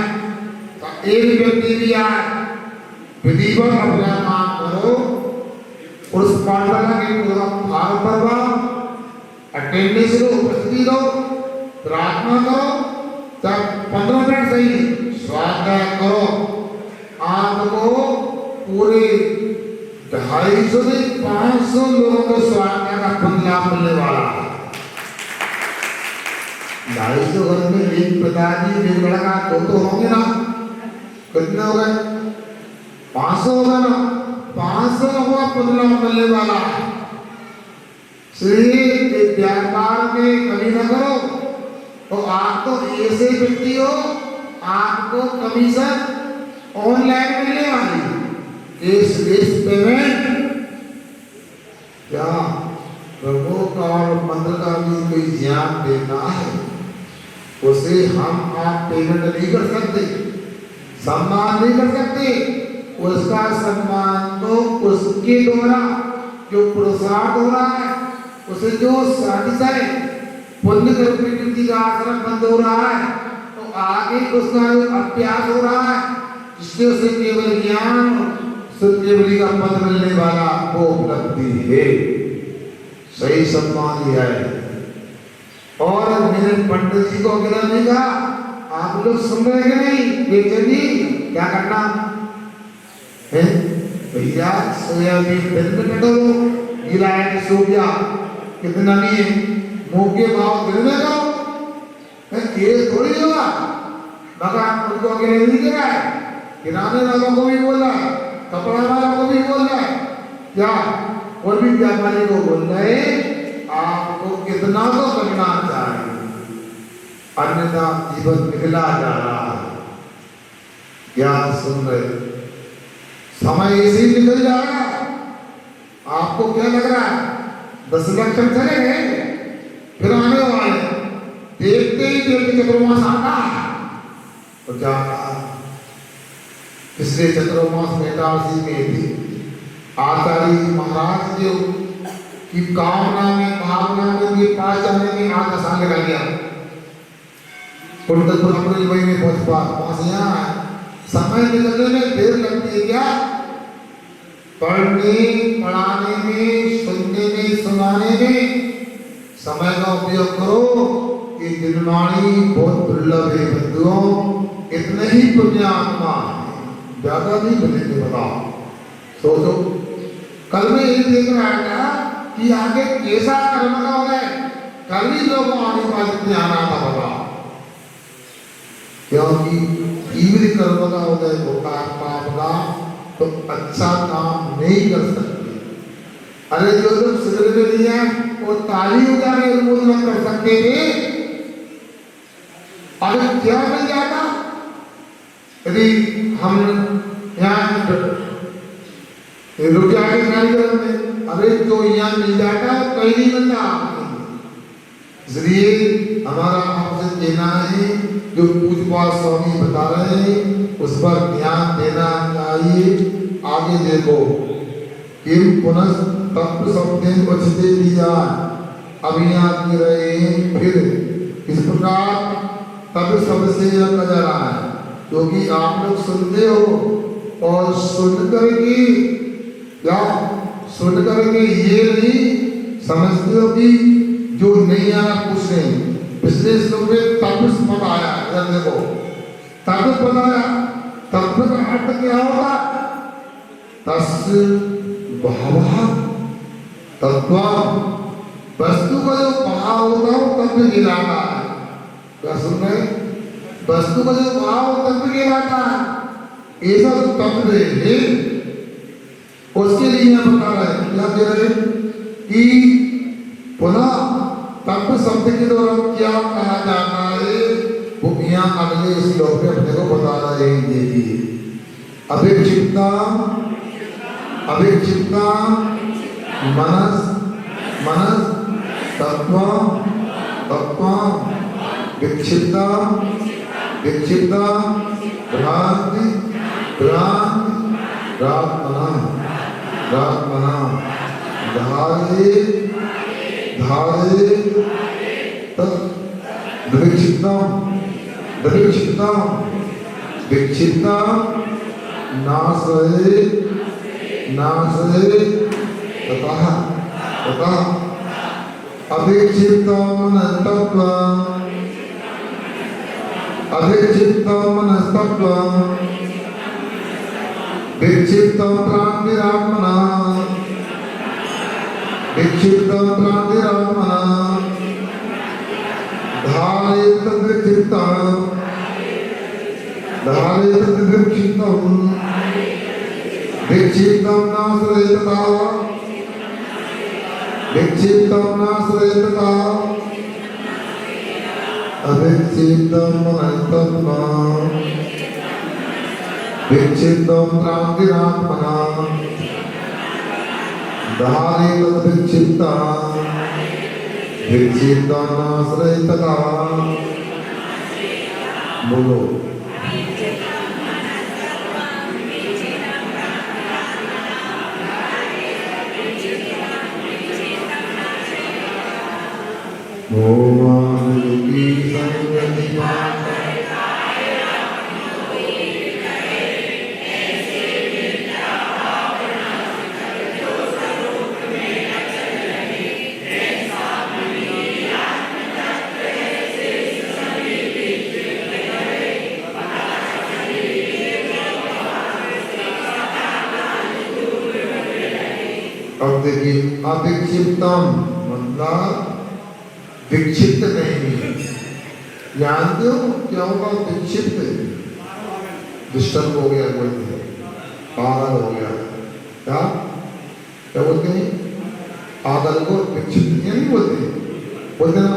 तो एक व्यक्ति भी आए, विधिवत अपना काम करो, और उस पाठशाला के पूरा भाग भरवाओ, अटेंडेंस लो, उपस्थिति लो, प्रार्थना करो, तब 15 मिनट सही स्वाध्याय करो, आपको पूरे 250 से 500 लोगों को स्वाध्याय का फल लाभ मिलने वाला है। 250 घर में एक पिताजी, एक लड़का, तो होंगे ना? कितने हो गए? 500 होगा ना? 500 लोगों का फल लाभ मिलने वाला है। इसलिए व्यापार में कमी न करो, तो आप तो ऐसे व्यक्ति हो, आपको कमीशन ऑनलाइन मिलने वाली, कैशलेस पेमेंट। क्या प्रभु का और मंत्र का भी कोई ज्ञान देना है, उसे हम आप पेमेंट नहीं कर सकते, सम्मान नहीं कर सकते। उसका सम्मान तो उसके द्वारा जो पुरुषार्थ हो रहा है, उसे जो साधिसाय पुण्य प्रकृति का आश्रम बंद हो रहा है, तो आगे उसका अभ्यास हो रहा है, जिससे उसे केवल ज्ञान केवली का पद मिलने वाला वो उपलब्धि है। सही सम्मान लिया है। और मेरे पंडित जी को अकेला नहीं कहा, आप लोग सुन रहे हैं नहीं? बेचैनी क्या करना है भैया? सोयाबीन दिन में कटो, गिरा है सो गया, कितना नहीं है, मुंह के भाव दिन में करो, ये थोड़ी होगा। मगर उनको अकेले नहीं गिरा है, किराने वालों को भी बोल रहा है, कपड़ा वालों को भी बोल रहा है, क्या और भी व्यापारी को बोल रहे, आपको कितना तो करना चाहिए, अन्यथा जीवन निकला जा रहा है। क्या सुन रहे? समय ऐसे ही निकल जाएगा। आपको क्या लग रहा है 10 लक्षण चले गए, फिर आने वाले, देखते ही देखते चतुर्मास आता है तो क्या पिछले चतुर्मास में 88 में थी आचार्य महाराज जो कि कामना में भावना में ये पास जाने में आधा साल लगा गया। अप्रैल मई में पहुंच यहाँ समय निकलने में देर लगती है क्या? पढ़ने पढ़ाने में, सुनने में, सुनाने में समय का उपयोग करो। ये दिनवाणी बहुत दुर्लभ है बंधुओं, इतने ही पुण्यात्मा है, ज्यादा नहीं मिलेंगे। बताओ, सोचो, कल में ये देख रहा था कि आगे कैसा कर्म का उदय, कल ही लोगों आने वाले में आना था। बताओ, क्योंकि तीव्र कर्म का उदय होता है पाप का, तो अच्छा काम नहीं कर सकते। अरे जो लोग सिगरेट में लिए वो ताली उठा के अनुमोदन कर सकते थे, अरे क्या मिल जाता यदि हम यहाँ रुपया के कार्यक्रम में, अरे तो यहाँ मिल जाता कहीं नहीं मिलता। इसलिए हमारा आपसे कहना है, जो पूज्यपाल स्वामी बता रहे हैं उस पर ध्यान देना चाहिए। आगे देखो, किम पुनः तप शब्देन वचते दिया, अभी यहाँ की रहे हैं। फिर इस प्रकार तब शब्द से यह कह रहा है, क्योंकि आप लोग सुनते हो और सुन करके या सुन करके ये नहीं समझते हो कि जो नहीं आया कुछ नहीं। पिछले श्लोक में तपस पद आया, इधर देखो तप पद आया। तप का अर्थ क्या होगा? तस्य भावः तत्व, वस्तु का जो भाव होता है वो तत्व कहलाता है। क्या सुन रहे? वस्तु का जो भाव तत्व कहलाता है। ऐसा जो तत्व है उसके लिए यहाँ बता रहे हैं, क्या कह रहे हैं कि पुनः तत्व शब्द के द्वारा क्या कहा जाता है, वो यहाँ अगले श्लोक में अपने को बता रहे हैं। देखिए, अभिक्षिप्ता अभिक्षिप्ता मनस मनस तत्व तत्व विक्षिप्ता विक्षिप्ता भ्रांति भ्रांति रात्मना रात्मना धारे धारे तत् विक्षिप्ता विक्षिप्ता विक्षिप्ता नाशे नाशे ततः ततः अभिक्षिप्ता मनस्तत्व अभिक्षिप्ता मनस्तत्व विक्षिप्ता प्राणिरात्मना विक्षिप्ता प्राणिरात्मना धारयेत विक्षिप्ता धारयेत विक्षिप्तं विक्षिप्तं नाशयेत विक्षिप्तं नाशयेत अविक्षिप्तं मनस्तत्व विक्षिप्तं प्राणिरात्मना धारयेत विक्षिप्ता विक्षिप्तं नाशयेत। बोलो, अब देखिए, अविक्षिप्तम मतलब विक्षिप्त नहीं। जानते हो क्या होगा विक्षिप्त? डिस्टर्ब हो गया, बोलते हैं पागल हो गया। क्या क्या बोलते हैं? पागल को विक्षिप्त नहीं बोलते, बोलते ना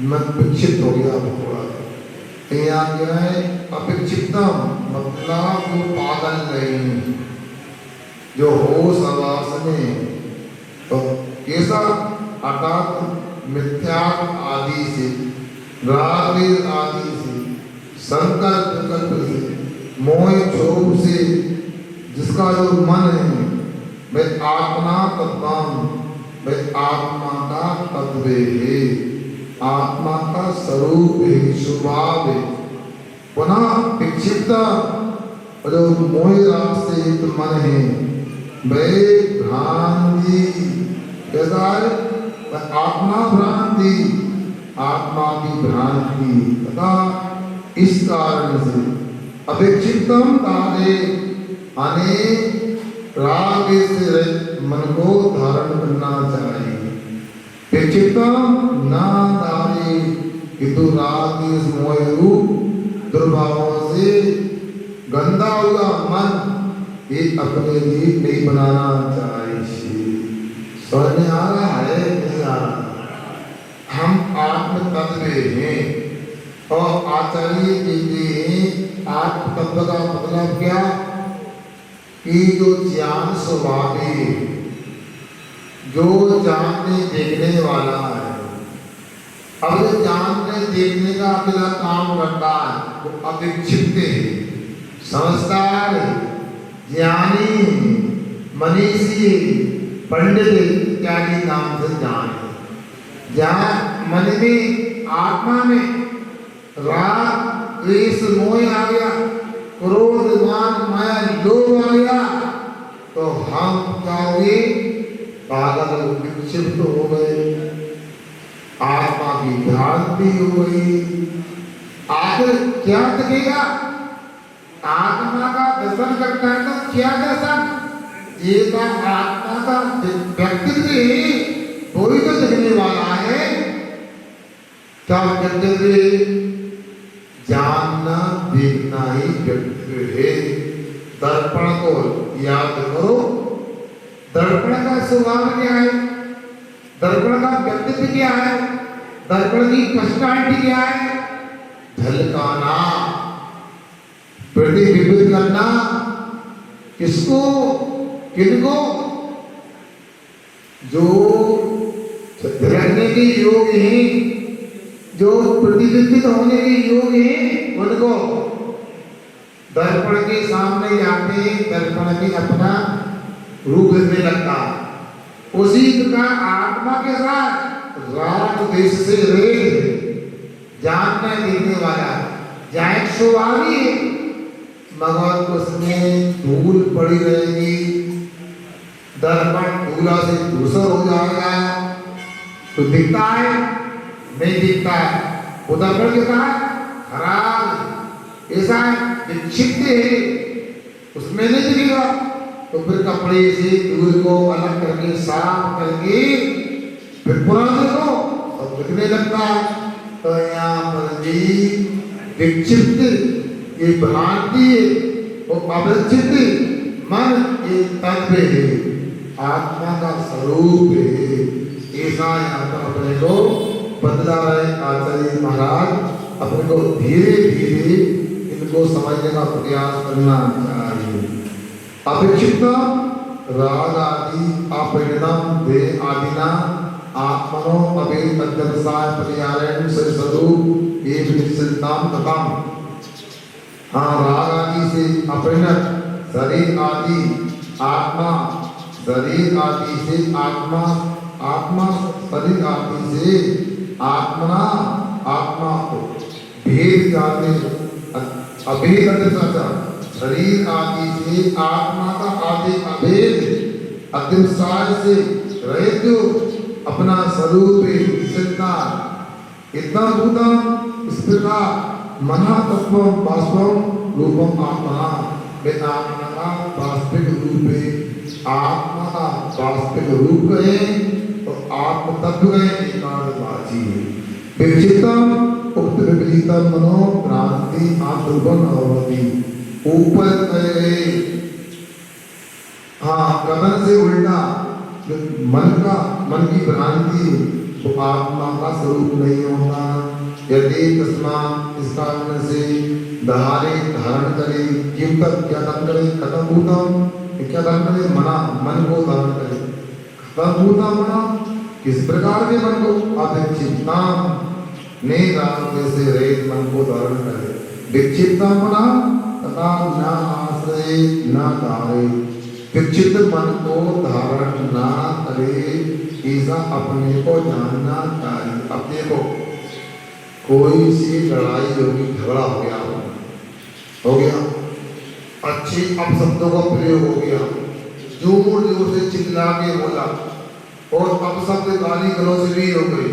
मैं विक्षिप्त हो गया थोड़ा। यहाँ क्या है? अविक्षिप्तम मतलब जो पागल नहीं, जो होश आवास में, तो कैसा? अर्थात मिथ्या आदि से, राग आदि से, संकल्प विकल्प से, मोह क्षोभ से, जिसका जो मन है मैं आत्मा तत्वाम वह आत्मा का तत्व है, आत्मा का स्वरूप है, स्वभाव है। पुनः विक्षिप्त जो मोह राग से युक्त मन है वह भ्रांति, कैसा है? वह आत्मा भ्रांति, आत्मा की भ्रांति तथा इस कारण से अपेक्षितम तारे अनेक राग से रहित मन को धारण करना चाहिए। अपेक्षितम ना तारे किंतु राग मोह रूप दुर्भावों से गंदा हुआ मन एक अपने लिए नहीं बनाना चाहिए। समझ में आ रहा है? नहीं आ रहा? हम आत्म तत्व हैं और आचार्य कहते हैं आत्म तत्व का मतलब क्या? कि जो ज्ञान स्वभाव है, जो जानने देखने वाला है। अब जो जानने देखने का अकेला काम करता है वो अपेक्षित है, समझदार, ज्ञानी, मनीषी, पंडित इत्यादि नाम से जान। जहाँ मन में, आत्मा में राग द्वेष मोह आ गया, क्रोध मान माया लोभ आ गया, तो हम क्या हुए? पागल, विक्षिप्त हो गए, आत्मा की भ्रांति हो गई। आखिर क्या दिखेगा? आत्मा का दर्शन करता है तो क्या दर्शन? ये तो आत्मा का व्यक्तित्व ही वही तो दिखने वाला है। क्या व्यक्तित्व? जानना देखना ही व्यक्तित्व है। दर्पण को याद करो, दर्पण का स्वभाव क्या है? दर्पण का व्यक्तित्व क्या है? दर्पण की पर्सनालिटी क्या है? झलकाना, प्रतिबिंबित करना। किसको? किनको? जो धरने के योग हैं, जो प्रतिबिंबित होने के योग हैं, उनको दर्पण के सामने जाते दर्पण में अपना रूप दिखने लगता। उसी का आत्मा के साथ राग देश से रहित जानना देखने वाला जायक स्वभावी है, मगर उसमें धूल पड़ी रहेगी, दर्पण धूला से धूसर हो जाएगा तो दिखता है? नहीं दिखता है। वो दर्पण कैसा है? खराब, ऐसा विक्षिप्त है, उसमें नहीं दिखेगा। तो फिर कपड़े से धूल को अलग करके साफ करके फिर पुराना देखो तो दिखने लगता है। तो यहाँ पर भी विक्षिप्त ये भ्रांति और अविक्षिप्त मन ये तत्व है, आत्मा का स्वरूप है। ऐसा यहाँ पर अपने को बदला रहे आचार्य महाराज। अपने को धीरे धीरे इनको समझने का प्रयास करना चाहिए। अपेक्षित राग आदि अपरिणम देह आदिना आत्मनो अभेद अध्यवसाय परिहारण से स्वरूप एक निश्चिताम तथाम। हाँ, राग आदि से अपरिणत शरीर आदि आत्मा, शरीर आदि से आत्मा, आत्मा शरीर आदि से आत्मना, आत्मा को भेद जाते अभेद अध्यवसाय शरीर आदि से आत्मा का आदि अभेद अध्यवसाय से रहित जो अपना स्वरूप सिद्धा इतना भूतम इस प्रकार मना तत्व वास्तव रूपम आत्मा वे आत्मा का वास्तविक रूप है। आत्मा का वास्तविक रूप है तो आत्म तत्व है एकांतवाची विचितम उक्त विपरीतम मनो भ्रांति आत्मन अवधि ऊपर गए। हाँ, कथन से उल्टा मन की भ्रांति तो आत्मा का स्वरूप नहीं होता। यदि तस्मात् इस कारण से धारे धारण करे, क्यों तक क्या धारण करे? खत्म भूतम, क्या धारण करे? मना, मन को धारण करे। खत्म भूता मना, किस प्रकार के मन को? अविक्षिप्ता ने राग से रहित मन को धारण करे। विक्षिप्ता मना तथा न आश्रय न धारे, विक्षिप्त मन को धारण न करे ऐसा अपने को जानना चाहिए। अब देखो कोई सी लड़ाई होगी, झगड़ा हो गया, अच्छी अपशब्दों का प्रयोग हो गया, जोर जोर से चिल्ला के बोला और अपशब्द गाली गलौज भी हो गई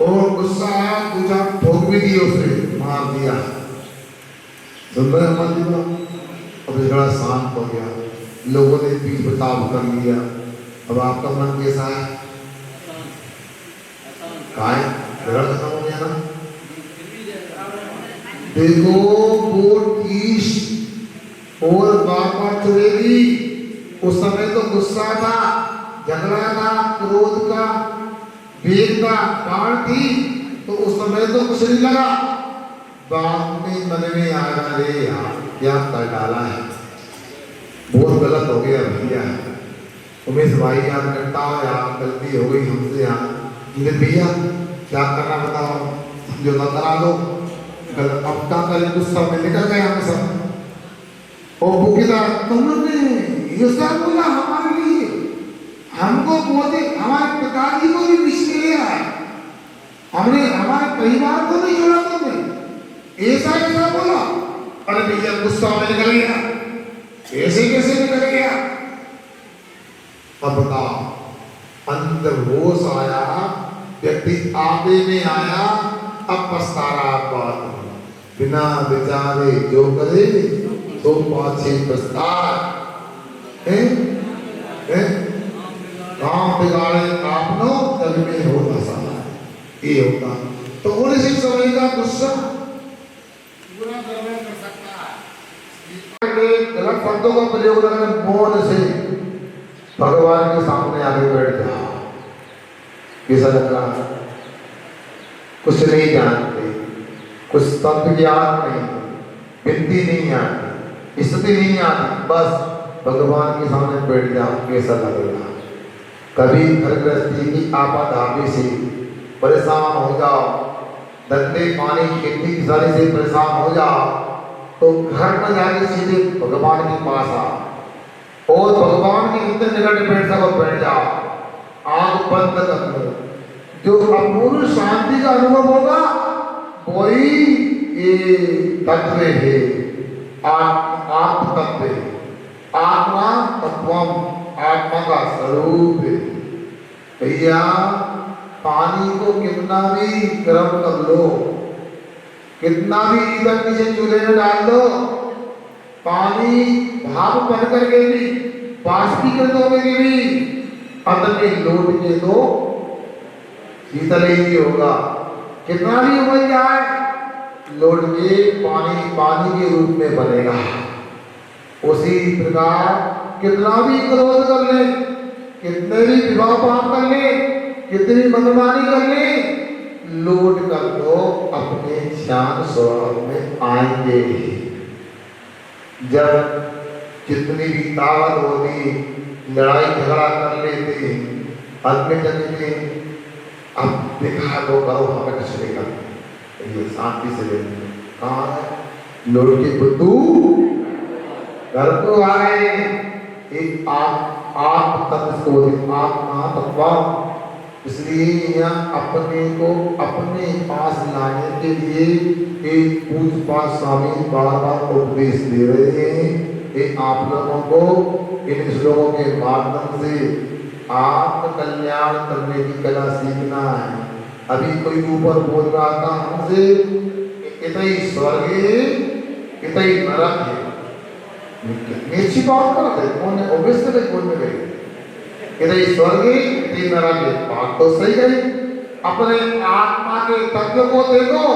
और गुस्सा आया, दूसरा ठोक भी दिया, उसे मार दिया। सुन रहे हैं? अब झगड़ा शांत हो गया, लोगों ने बीच बचाव कर लिया। अब आपका मन कैसा है? कहा है झगड़ा खत्म हो गया ना? देखो वो टीश और बार चुरेगी। उस समय तो गुस्सा था, झगड़ा था, क्रोध का, वेग का बाढ़ थी, तो उस समय तो कुछ नहीं लगा। बाद में मन में आया, अरे यार क्या कर डाला है, बहुत गलत हो गया भैया। उमेश भाई याद करता हो यार, गलती हो गई हमसे यार, भैया क्या करना बताओ, समझौता करा दो। अब क्या करें, गुस्सा में निकल गए हम सब। और वो किधर तुमने ये सब बोला हमारे लिए, हमको बोलते, हमारे पिताजी को भी बीच में लिया है, हमने हमारे परिवार को नहीं छोड़ा, तुमने ऐसा कैसा बोला। अरे भैया गुस्सा में निकल गया, ऐसे कैसे निकल गया। अब बताओ, अंदर होश आया, व्यक्ति आपे में आया, अब पछता रहा बात। बिना विचारे जो करे तो पाछे पछताए। काम बिगाड़े आपनो तब में हो दशा, ये होता। तो उन्हीं समय का गुस्सा बुरा करने कर सकता है। गलत शब्दों का प्रयोग करके मौन से भगवान के सामने आगे बैठ जाओ। कैसा लग रहा है? कुछ नहीं जानते, कुछ तत्व ज्ञान नहीं, विनती नहीं आती, स्थिति नहीं आती, बस भगवान के सामने बैठ जाओ। कैसा लगेगा? कभी घर गृहस्थी की आपाधापी से परेशान हो जाओ, धंधे पानी खेती किसानी से परेशान हो जाओ, तो घर में जाके सीधे भगवान के पास आओ और भगवान के इतने निकट बैठ सको बैठ जाओ, आंख बंद कर लो। जो अपूर्व शांति का अनुभव होगा वही ये तत्व है, आत्म तत्व है, आत्मा तत्वम, आत्मा का स्वरूप है। भैया पानी को कितना भी गर्म कर लो, कितना भी इधर नीचे चूल्हे में डाल दो, पानी भाप बन करके भी, बाष्पीकृत होकर के भी अंदर में लौट के तो शीतल ही होगा। कितना भी उबल जाए, लौट के पानी पानी के रूप में बनेगा। उसी प्रकार कितना भी क्रोध कर ले, कितने भी विवाह पाप कर ले, कितनी मनमानी कर ले, लौट कर तो अपने शांत स्वभाव में आएंगे। जब जितनी भी ताकत होती, लड़ाई झगड़ा कर लेते, आदमी चलते, अब देखा लो करो, हमें कुछ नहीं करना, ये शांति से लेते। कहाँ है लौट के बुद्धू घर को आ गए। एक आप तत्व को आत्मा तत्व, इसलिए यहाँ अपने को अपने पास लाने के लिए एक पूज्यपाद स्वामी बार बार उपदेश दे रहे हैं। ये आप लोगों को इन श्लोकों के माध्यम से आत्म कल्याण करने की कला सीखना है। अभी कोई ऊपर बोल रहा था हमसे, इतनी स्वर्ग है, इतनी नरक है, अच्छी बात कर रहे कौन है, ओबियसली बोल में गई, इतनी स्वर्ग है, इतनी नरक है, बात तो सही गई। अपने आत्मा के तत्व को देखो,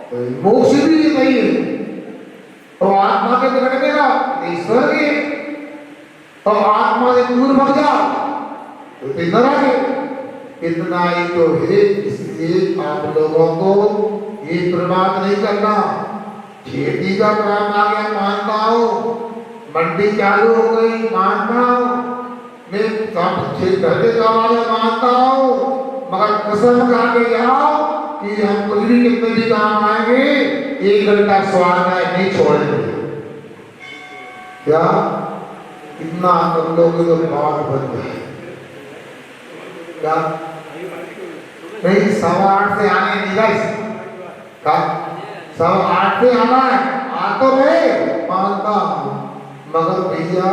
तो मोक्ष भी नहीं है, तो आत्मा के निकट में रहो, स्वर्ग है, तो आत्मा से दूर भाग जाओ तो नरक है। इतना ही तो है। इसलिए आप लोगों को ये प्रमाद नहीं करना। खेती का काम आ गया मानता हूँ, मंडी चालू हो गई मानता हूँ, मैं घर के काम आ गया मानता हूँ, मगर कसम खा के जाओ कि हम कुछ भी कितने भी काम आएंगे, 1 घंटा स्वाद नहीं छोड़ेंगे। क्या इतना कर लोगे तो बात बन जाए। क्या नहीं, 8:15 से आने नहीं गाइस का 8:15 से आना है, आ तो रहे मानता हूं, मगर भैया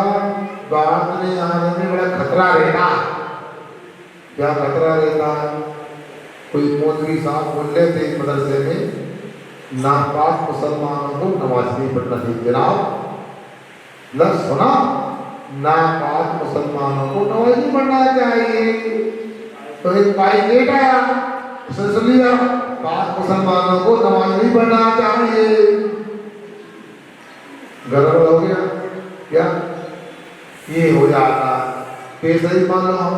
बात में आने में बड़ा खतरा रहता। क्या खतरा रहता है? कोई मौलवी साहब बोल रहे थे मदरसे में, नापाक मुसलमानों को नमाज नहीं पढ़ना चाहिए। जनाब लफ्ज सुना, नापाक मुसलमानों को नमाज नहीं पढ़ना चाहिए। तो एक भाई लेट आया, उसने सुन लिया पाक मुसलमानों को नमाज नहीं पढ़ना चाहिए, गड़बड़ हो गया। क्या ये हो जाता? पैसा ही मान लो, हम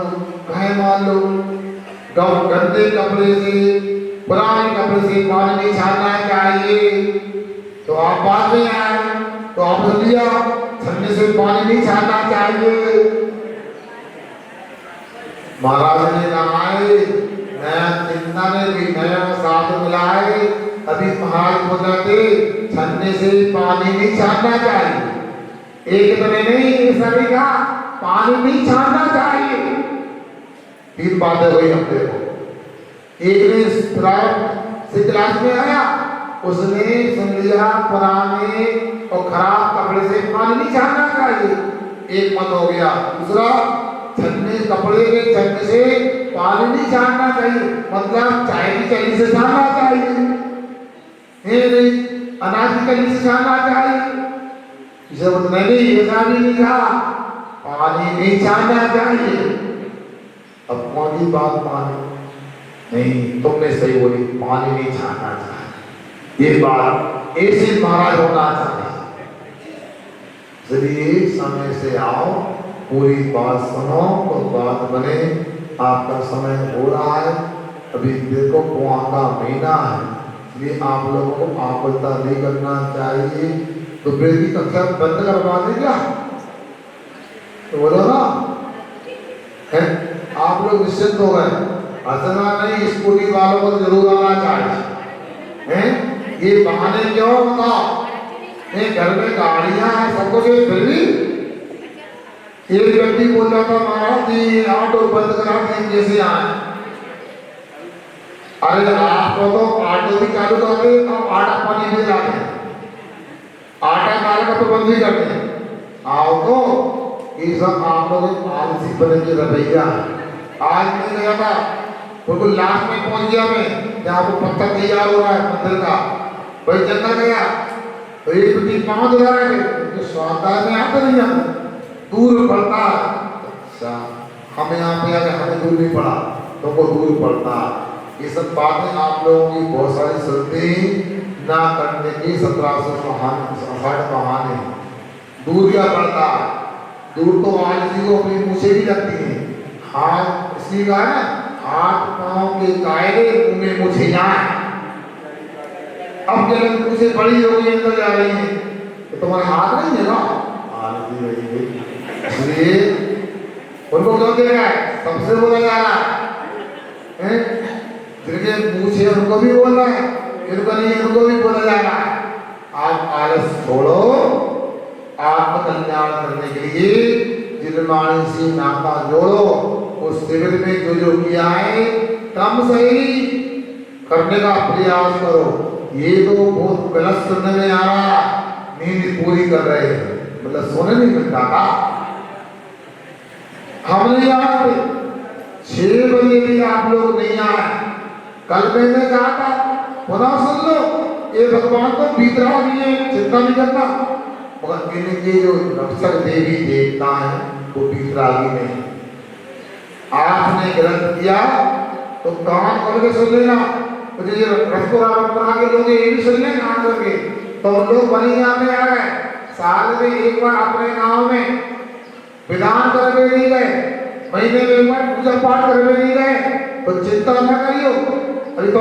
कहे मान लो, गंदे कपड़े से, पुराने कपड़े से पानी नहीं छानना चाहिए। तो आप बाद में आए तो आप सुन लिया छन्ने से पानी नहीं छानना चाहिए। महाराज ने नहाए, नया चिंता ने भी नया साथ मिलाए, अभी महाराज बोलते छन्ने से पानी नहीं छानना चाहिए। एक तरह नहीं, सभी का पानी नहीं छानना चाहिए। 3 बातें हुई हम देखो। एक ने क्लास में आया, उसने सुन लिया पुराने और खराब कपड़े से पानी नहीं छानना चाहिए, एक मत हो गया। दूसरा, छन्ने कपड़े के छन्ने से पानी नहीं छानना चाहिए, मतलब चाय की चल्ली से छानना चाहिए, नहीं अनाज की चल्ली से छानना चाहिए। इसे नहीं, ऐसा भी नहीं कहा, पानी नहीं छानना चाहिए। अब कौन ही बात मानी? नहीं, तुमने सही बोली, पानी नहीं छानना चाहिए। ये बात ऐसे महाराज होना चाहिए। चलिए समय से आओ, पूरी बात सुनो तो बात बने। आपका समय हो रहा है, अभी देखो कुआं का महीना है, इसलिए आप लोगों को आकुलता नहीं करना चाहिए। तो बेटी कक्षा बंद करवा दें क्या? तो बोलो ना, है आप लोग निश्चिंत हो गए। हंसना नहीं, स्कूटी वालों को जरूर आना चाहिए। हैं ये बहाने क्यों बताओ? घर में गाड़ियां हैं, सब कुछ है, फिर भी एक व्यक्ति बोल रहा था महाराज जी ऑटो बंद करा दें, कैसे आए? अरे आपको तो ऑटो भी चालू कर दे, तो आटा पानी भी लाते हैं, आटा डाल का तो बंद भी करते हैं। आओ तो ये सब आप लोग आलसी बने के रवैया। आज मैं गया था, बिल्कुल लास्ट में पहुंच गया मैं, जहाँ वो पत्थर तैयार हो रहा है मंदिर का, भाई चलना गया तो एक बिल्ली 5,000 है, तो स्वास्थ्य में आता नहीं आता, दूर पड़ता। अच्छा हमें यहाँ पे आके हमें दूर नहीं पड़ा, तो को दूर पड़ता। ये सब बातें आप लोगों की बहुत सारी सुनते ना करने की 1760 बहाने। दूर क्या पड़ता? दूर तो आलसी को अपनी मुझे भी लगती है। हाथ इसी का है, हाथ पांव के कायदे मुंह में मुझे जाए। अब जब मुझे बड़ी हो गई अंदर जा रही है, तो तुम्हारे हाथ नहीं है ना, आलसी रही है। इसलिए उनको क्यों दे रहा है? सबसे बोला जा रहा है, जिनके मुझे उनको भी बोल रहा है, इनको नहीं उनको भी बोला जा रहा है। आप आलस छोड़ो, आत्मकल्याण करने के लिए जिलमानी सी नाता जोड़ो। उस शिविर में जो जो किया है कम सही करने का प्रयास करो। ये तो बहुत गलत सुनने में आ रहा, नींद पूरी कर रहे हैं, मतलब सोने नहीं मिलता था। हम नहीं आए, 6 बजे भी आप लोग नहीं आए। कल मैंने कहा था, पुनः सुन लो, ये भगवान तो भीतरा भी है, चिंता नहीं करना, मगर इनके जो रक्षक देवी देवता है वो भीतरा भी नहीं। आपने गलत किया तो कान खोल के सुन लेना, मुझे ये रसपुरा के लोग ये भी सुन लें कान खोल के। तो लोग बनी यहाँ पे आ गए, साल में एक बार अपने गांव में विधान करके नहीं गए, महीने में एक बार पूजा पाठ करके नहीं गए, तो चिंता न करियो। अभी तो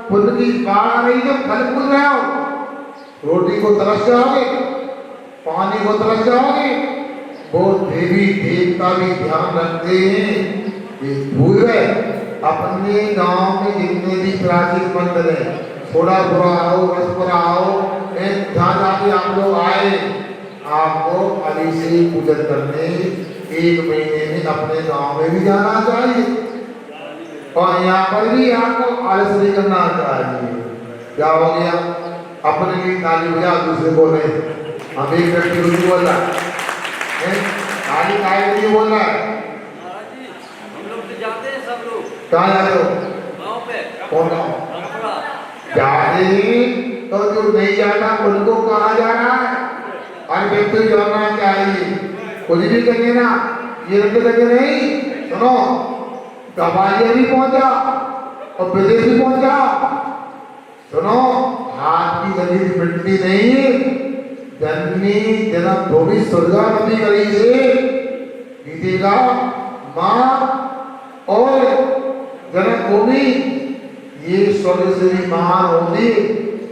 पुण्य की बाढ़ आ रही है, फल फूल रहे हो, रोटी को तरस जाओगे, पानी को तरस जाओगे। वो देवी देवता भी ध्यान रखते हैं, ये भूल गए। अपने गांव में जितने भी प्राचीन मंदिर है, थोड़ा बुरा आओ, रसपुरा आओ, ध्यान आके आप लोग आए, आपको अभी से पूजन करने 1 महीने में अपने गांव में भी जाना चाहिए। और यहाँ पर भी आपको आलस नहीं करना चाहिए। क्या हो गया? अपने लिए ताली बजा, दूसरे बोले। हम एक व्यक्ति रुचि बोल रहा है, ताली काय के लिए बोल रहा है? हम लोग तो जाते हैं, सब लोग कहाँ जाते हो? गाँव पे। कौन गाँव? जाते तो जो नहीं जाता उनको कहा जाना है। हर व्यक्ति को जाना चाहिए। कुछ भी करिए ना, ये रखते लगे नहीं। सुनो, कबालिया भी पहुंचा और विदेश भी पहुंचा। सुनो, हाथ की गति मिटती नहीं। जननी जन्म भूमि स्वर्गा नदी करी से बीतेगा माँ और जन्म भूमि ये स्वर्ग से भी महान होगी।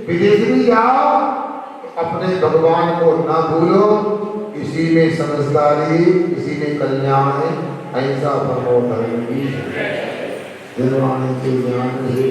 विदेश भी जाओ, अपने भगवान को ना भूलो। इसी में समझदारी, इसी में कल्याण है। अहिंसा परमो धर्म की निर्वाणी के ज्ञान से